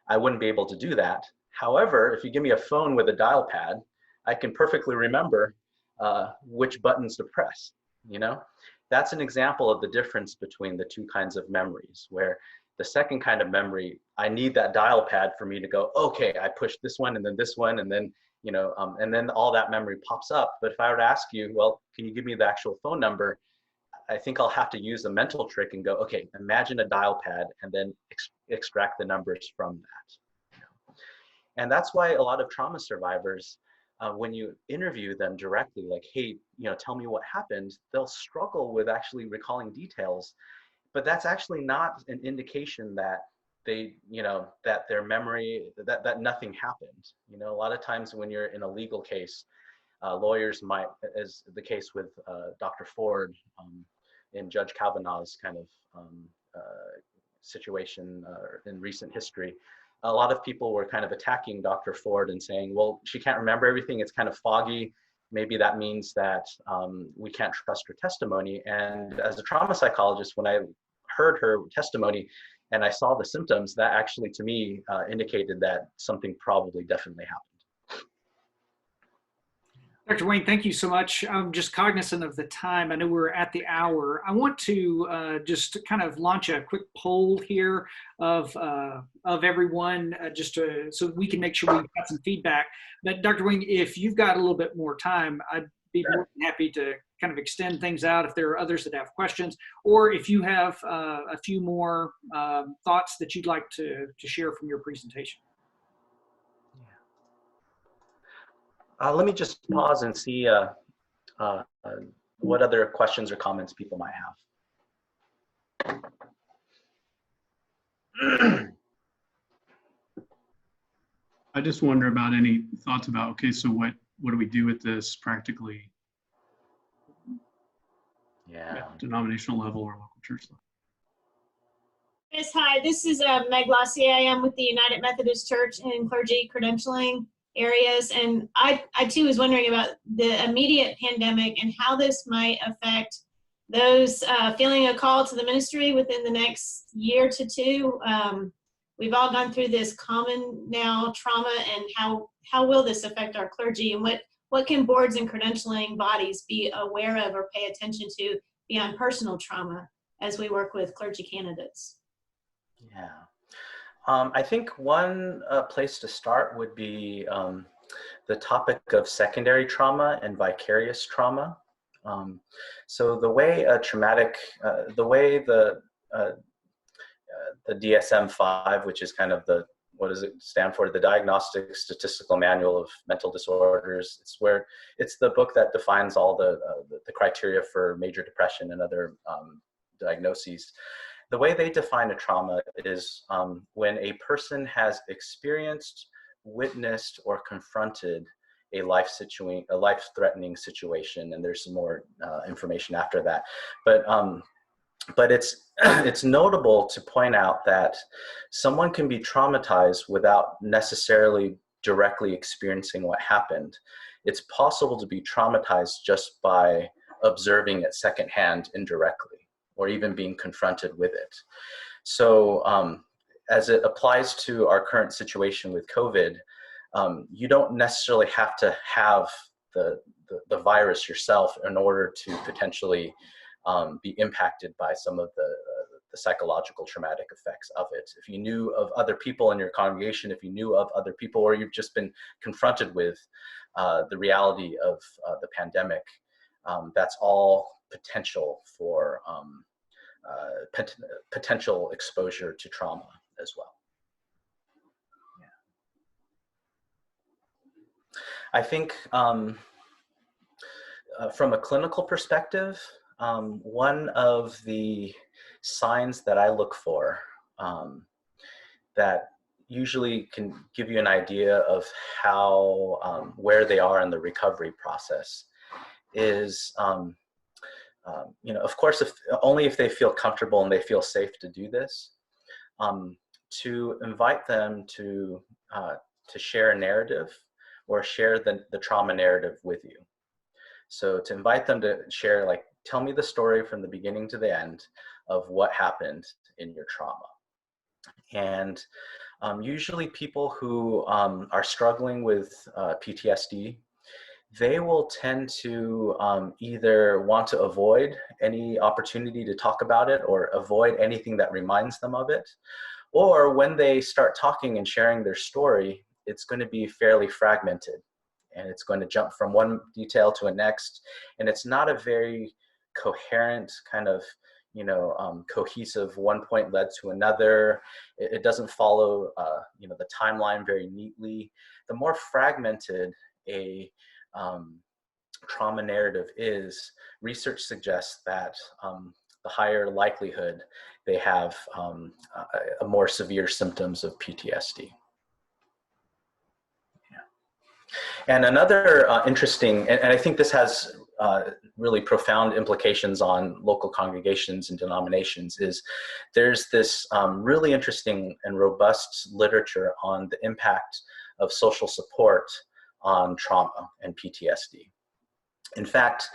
I wouldn't be able to do that. However, if you give me a phone with a dial pad, I can perfectly remember which buttons to press. That's an example of the difference between the two kinds of memories, where the second kind of memory, I need that dial pad for me to go, okay, I pushed this one and then this one, and then and then all that memory pops up. But if I were to ask you, well, can you give me the actual phone number? I think I'll have to use a mental trick and go, okay, imagine a dial pad and then extract the numbers from that. And that's why a lot of trauma survivors, when you interview them directly, like, hey, tell me what happened, they'll struggle with actually recalling details. But that's actually not an indication that they, that their memory, that nothing happened. A lot of times when you're in a legal case, lawyers might, as the case with Dr. Ford in Judge Kavanaugh's kind of situation in recent history, a lot of people were kind of attacking Dr. Ford and saying, well, she can't remember everything, it's kind of foggy. Maybe that means that we can't trust her testimony. And as a trauma psychologist, when I heard her testimony and I saw the symptoms, that actually to me indicated that something probably definitely happened. Dr. Wang, thank you so much. I'm just cognizant of the time. I know we're at the hour. I want to just kind of launch a quick poll here of everyone, so we can make sure we've got some feedback. But Dr. Wang, if you've got a little bit more time, I'd be more than happy to kind of extend things out if there are others that have questions, or if you have a few more thoughts that you'd like to share from your presentation. Let me just pause and see what other questions or comments people might have. I just wonder about any thoughts about, okay, so what do we do with this practically? Yeah. At denominational level or local church level? Yes, hi, this is Meg Lossier. I am with the United Methodist Church in clergy credentialing areas. And I too was wondering about the immediate pandemic and how this might affect those feeling a call to the ministry within the next year to two. We've all gone through this common now trauma, and how will this affect our clergy, and what can boards and credentialing bodies be aware of or pay attention to beyond personal trauma as we work with clergy candidates? Yeah. I think one place to start would be the topic of secondary trauma and vicarious trauma. So the way the DSM-5, which is kind of what does it stand for? The Diagnostic Statistical Manual of Mental Disorders. It's the book that defines all the criteria for major depression and other diagnoses. The way they define a trauma is when a person has experienced, witnessed, or confronted a life-threatening situation, and there's some more information after that. But it's notable to point out that someone can be traumatized without necessarily directly experiencing what happened. It's possible to be traumatized just by observing it secondhand indirectly, or even being confronted with it. So as it applies to our current situation with COVID, you don't necessarily have to have the virus yourself in order to potentially be impacted by some of the psychological traumatic effects of it. If you knew of other people in your congregation, if you knew of other people, or you've just been confronted with the reality of the pandemic, that's all potential for potential exposure to trauma as well. I think from a clinical perspective, one of the signs that I look for that usually can give you an idea of how, where they are in the recovery process is, of course, only if they feel comfortable and they feel safe to do this, to invite them to share a narrative or share the trauma narrative with you. So to invite them to share, like, tell me the story from the beginning to the end of what happened in your trauma. And usually people who are struggling with PTSD, they will tend to either want to avoid any opportunity to talk about it or avoid anything that reminds them of it. Or when they start talking and sharing their story, it's going to be fairly fragmented, and it's going to jump from one detail to a next. And it's not a very coherent kind of, cohesive, one point led to another. It doesn't follow, the timeline very neatly. The more fragmented a trauma narrative is, research suggests that the higher likelihood they have a more severe symptoms of PTSD. And another interesting, and I think this has really profound implications on local congregations and denominations, is there's this really interesting and robust literature on the impact of social support on trauma and PTSD. In fact,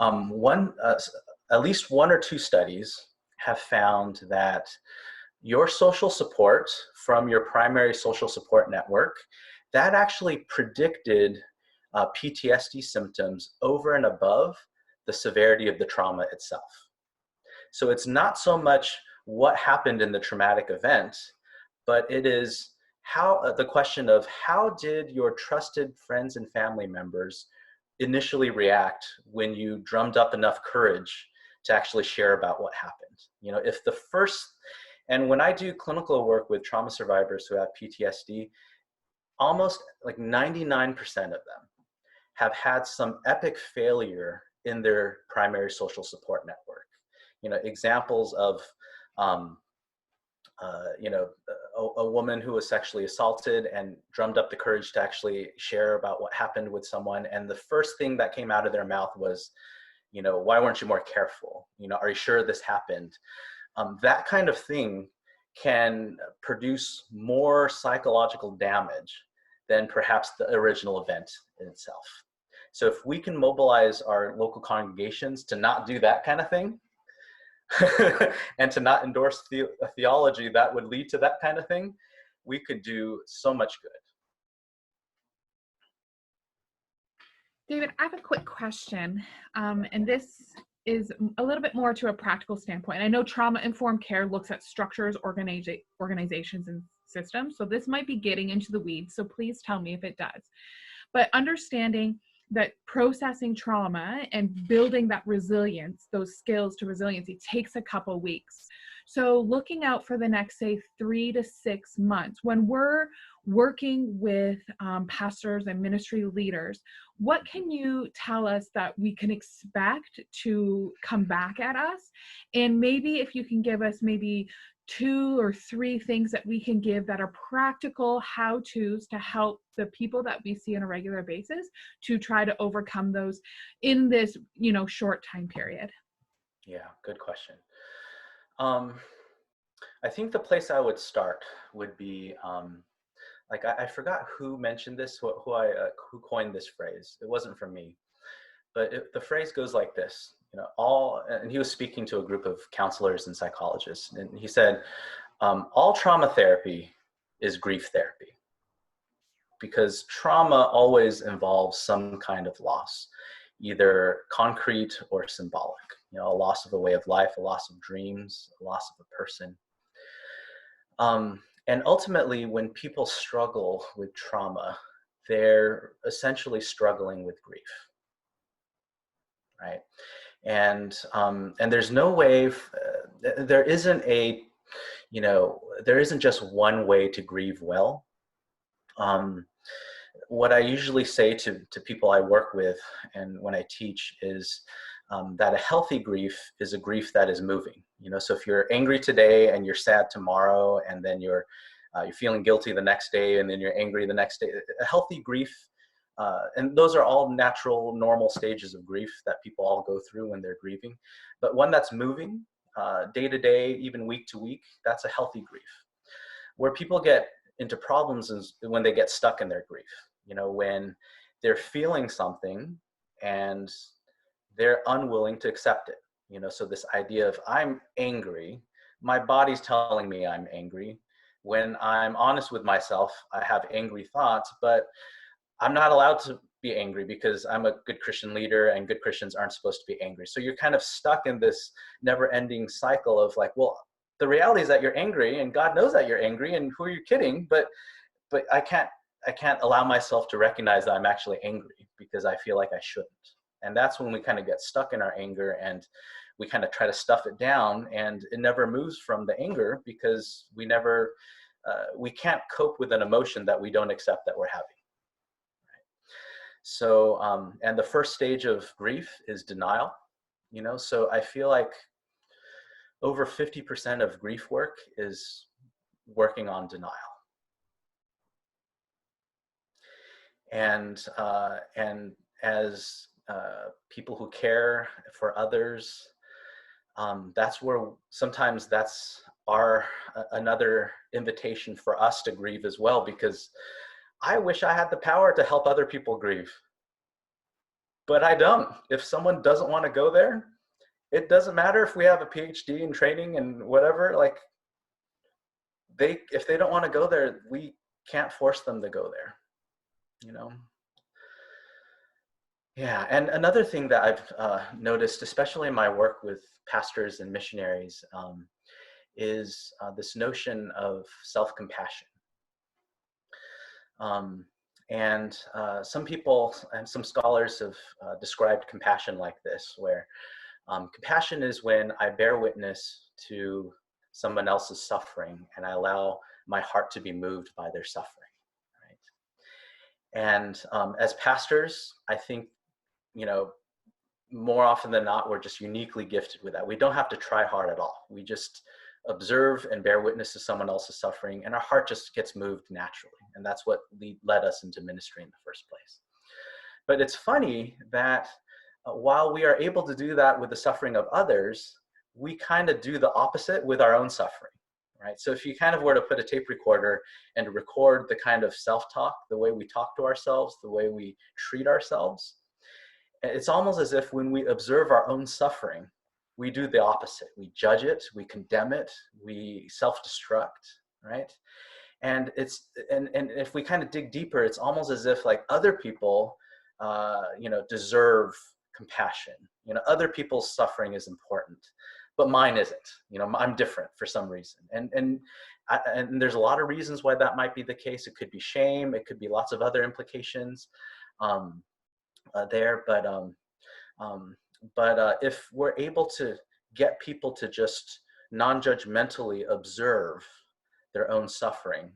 at least one or two studies have found that your social support from your primary social support network, that actually predicted PTSD symptoms over and above the severity of the trauma itself. So it's not so much what happened in the traumatic event, but it is how the question of how did your trusted friends and family members initially react when you drummed up enough courage to actually share about what happened. If the first, and when I do clinical work with trauma survivors who have PTSD, almost like 99% of them have had some epic failure in their primary social support network. Examples of, a woman who was sexually assaulted and drummed up the courage to actually share about what happened with someone. And the first thing that came out of their mouth was, why weren't you more careful? Are you sure this happened? That kind of thing can produce more psychological damage than perhaps the original event in itself. So if we can mobilize our local congregations to not do that kind of thing, and to not endorse a theology that would lead to that kind of thing, we could do so much good. David, I have a quick question, and this is a little bit more to a practical standpoint. I know trauma-informed care looks at structures, organizations, and systems, so this might be getting into the weeds, so please tell me if it does. But understanding that processing trauma and building that resilience, those skills to resiliency, takes a couple weeks. So looking out for the next, say, 3 to 6 months, when we're working with pastors and ministry leaders, what can you tell us that we can expect to come back at us? And maybe if you can give us maybe 2 or 3 things that we can give that are practical how-tos to help the people that we see on a regular basis to try to overcome those in this, you know, short time period? Yeah, good question. I think the place I would start would be, like I forgot who mentioned this, who coined this phrase. It wasn't from me, but the phrase goes like this. You know, and he was speaking to a group of counselors and psychologists, and he said, all trauma therapy is grief therapy, because trauma always involves some kind of loss, either concrete or symbolic. You know, a loss of a way of life, a loss of dreams, a loss of a person. And ultimately, when people struggle with trauma, they're essentially struggling with grief, right? And there's no way, there isn't a, you know, there isn't just one way to grieve well. What I usually say to people I work with and when I teach is that a healthy grief is a grief that is moving. You know, so if you're angry today and you're sad tomorrow, and then you're feeling guilty the next day, and then you're angry the next day, a healthy grief, and those are all natural, normal stages of grief that people all go through when they're grieving. But one that's moving day to day, even week to week, that's a healthy grief. Where people get into problems is when they get stuck in their grief. You know, when they're feeling something and they're unwilling to accept it. You know, so this idea of I'm angry, my body's telling me I'm angry. When I'm honest with myself, I have angry thoughts, but I'm not allowed to be angry because I'm a good Christian leader and good Christians aren't supposed to be angry. So you're kind of stuck in this never-ending cycle of like, well, the reality is that you're angry and God knows that you're angry, and who are you kidding? But I can't allow myself to recognize that I'm actually angry because I feel like I shouldn't. And that's when we kind of get stuck in our anger and we kind of try to stuff it down, and it never moves from the anger because we can't cope with an emotion that we don't accept that we're having. So, and the first stage of grief is denial, you know, so I feel like over 50% of grief work is working on denial. And as people who care for others, that's where sometimes that's another invitation for us to grieve as well, because I wish I had the power to help other people grieve, but I don't. If someone doesn't want to go there, it doesn't matter if we have a PhD in training and whatever, like if they don't want to go there, we can't force them to go there, you know? Yeah, and another thing that I've noticed, especially in my work with pastors and missionaries, is this notion of self-compassion. And some people and some scholars have described compassion like this, where compassion is when I bear witness to someone else's suffering and I allow my heart to be moved by their suffering, right? And as pastors, I think, you know, more often than not, we're just uniquely gifted with that. We don't have to try hard at all. We just observe and bear witness to someone else's suffering, and our heart just gets moved naturally. And that's what led us into ministry in the first place. But it's funny that while we are able to do that with the suffering of others, we kind of do the opposite with our own suffering, right? So if you kind of were to put a tape recorder and record the kind of self-talk, the way we talk to ourselves, the way we treat ourselves, it's almost as if when we observe our own suffering, we do the opposite. We judge it, we condemn it, we self-destruct, right? And if we kind of dig deeper, it's almost as if like other people, you know, deserve compassion. You know, other people's suffering is important, but mine isn't. You know, I'm different for some reason. And there's a lot of reasons why that might be the case. It could be shame. It could be lots of other implications there. But if we're able to get people to just non-judgmentally observe their own suffering,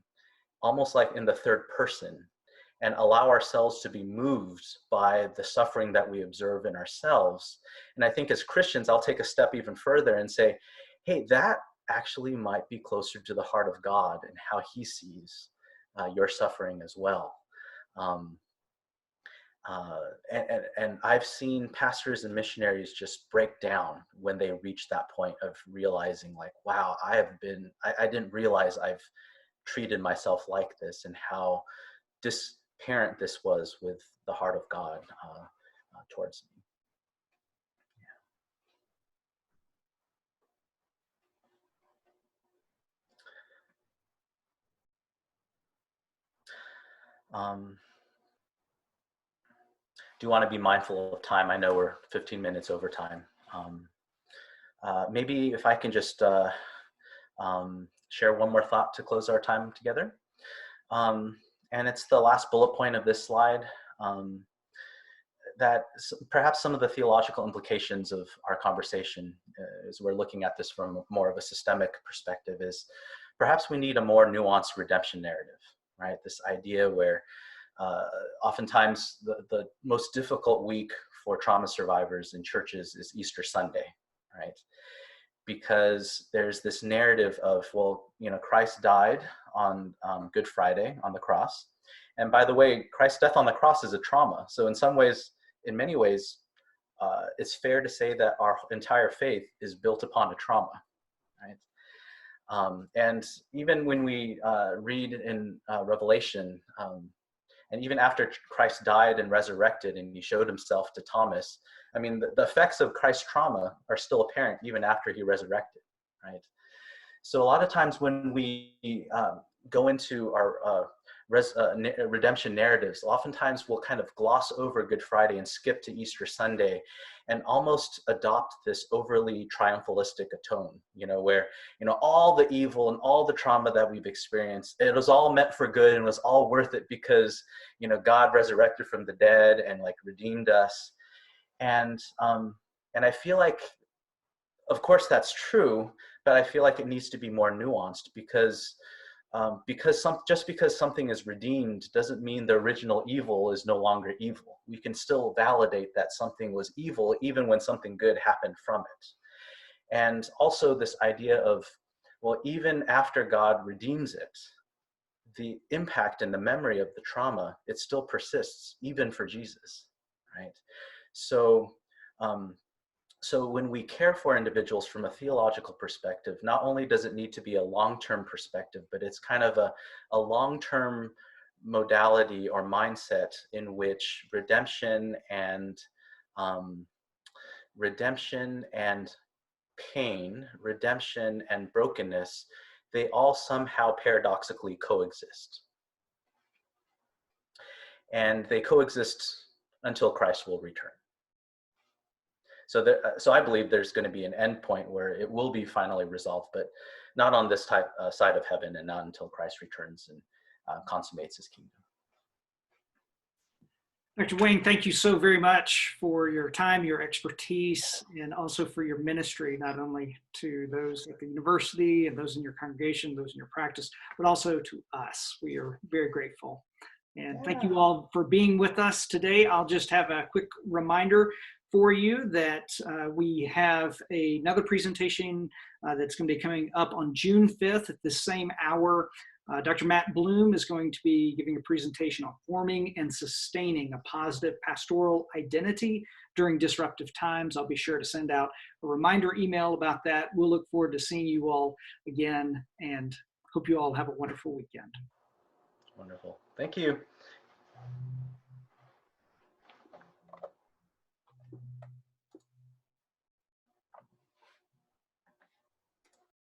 almost like in the third person, and allow ourselves to be moved by the suffering that we observe in ourselves. And I think as Christians, I'll take a step even further and say, hey, that actually might be closer to the heart of God and how he sees your suffering as well. And I've seen pastors and missionaries just break down when they reach that point of realizing, like, wow, I didn't realize I've treated myself like this, and how disparate this was with the heart of God towards me. Do want to be mindful of time. I know we're 15 minutes over time. Maybe if I can just share one more thought to close our time together. And it's the last bullet point of this slide, that perhaps some of the theological implications of our conversation, as we're looking at this from more of a systemic perspective, is perhaps we need a more nuanced redemption narrative, right? This idea where oftentimes the most difficult week for trauma survivors in churches is Easter Sunday, right? Because there's this narrative of, well, you know, Christ died on Good Friday on the cross. And by the way, Christ's death on the cross is a trauma. So in many ways, it's fair to say that our entire faith is built upon a trauma, right? And even when we read in Revelation, and even after Christ died and resurrected and he showed himself to Thomas, I mean, the effects of Christ's trauma are still apparent even after he resurrected, right? So a lot of times when we go into our redemption narratives, oftentimes we'll kind of gloss over Good Friday and skip to Easter Sunday and almost adopt this overly triumphalistic tone, you know, where, you know, all the evil and all the trauma that we've experienced, it was all meant for good and was all worth it because, you know, God resurrected from the dead and like redeemed us. And I feel like, of course that's true, but I feel like it needs to be more nuanced, because just because something is redeemed doesn't mean the original evil is no longer evil. We can still validate that something was evil even when something good happened from it. And also this idea of, well, even after God redeems it, the impact and the memory of the trauma, it still persists even for Jesus, right? So so when we care for individuals from a theological perspective, not only does it need to be a long-term perspective, but it's kind of a long-term modality or mindset in which redemption and pain, redemption and brokenness, they all somehow paradoxically coexist. And they coexist until Christ will return. So I believe there's going to be an end point where it will be finally resolved, but not on this side of heaven, and not until Christ returns and consummates his kingdom. Dr. Wang, thank you so very much for your time, your expertise, and also for your ministry, not only to those at the university and those in your congregation, those in your practice, but also to us. We are very grateful. And thank you all for being with us today. I'll just have a quick reminder for you that we have another presentation that's going to be coming up on June 5th at the same hour. Dr. Matt Bloom is going to be giving a presentation on forming and sustaining a positive pastoral identity during disruptive times. I'll be sure to send out a reminder email about that. We'll look forward to seeing you all again, and hope you all have a wonderful weekend. Wonderful. Thank you.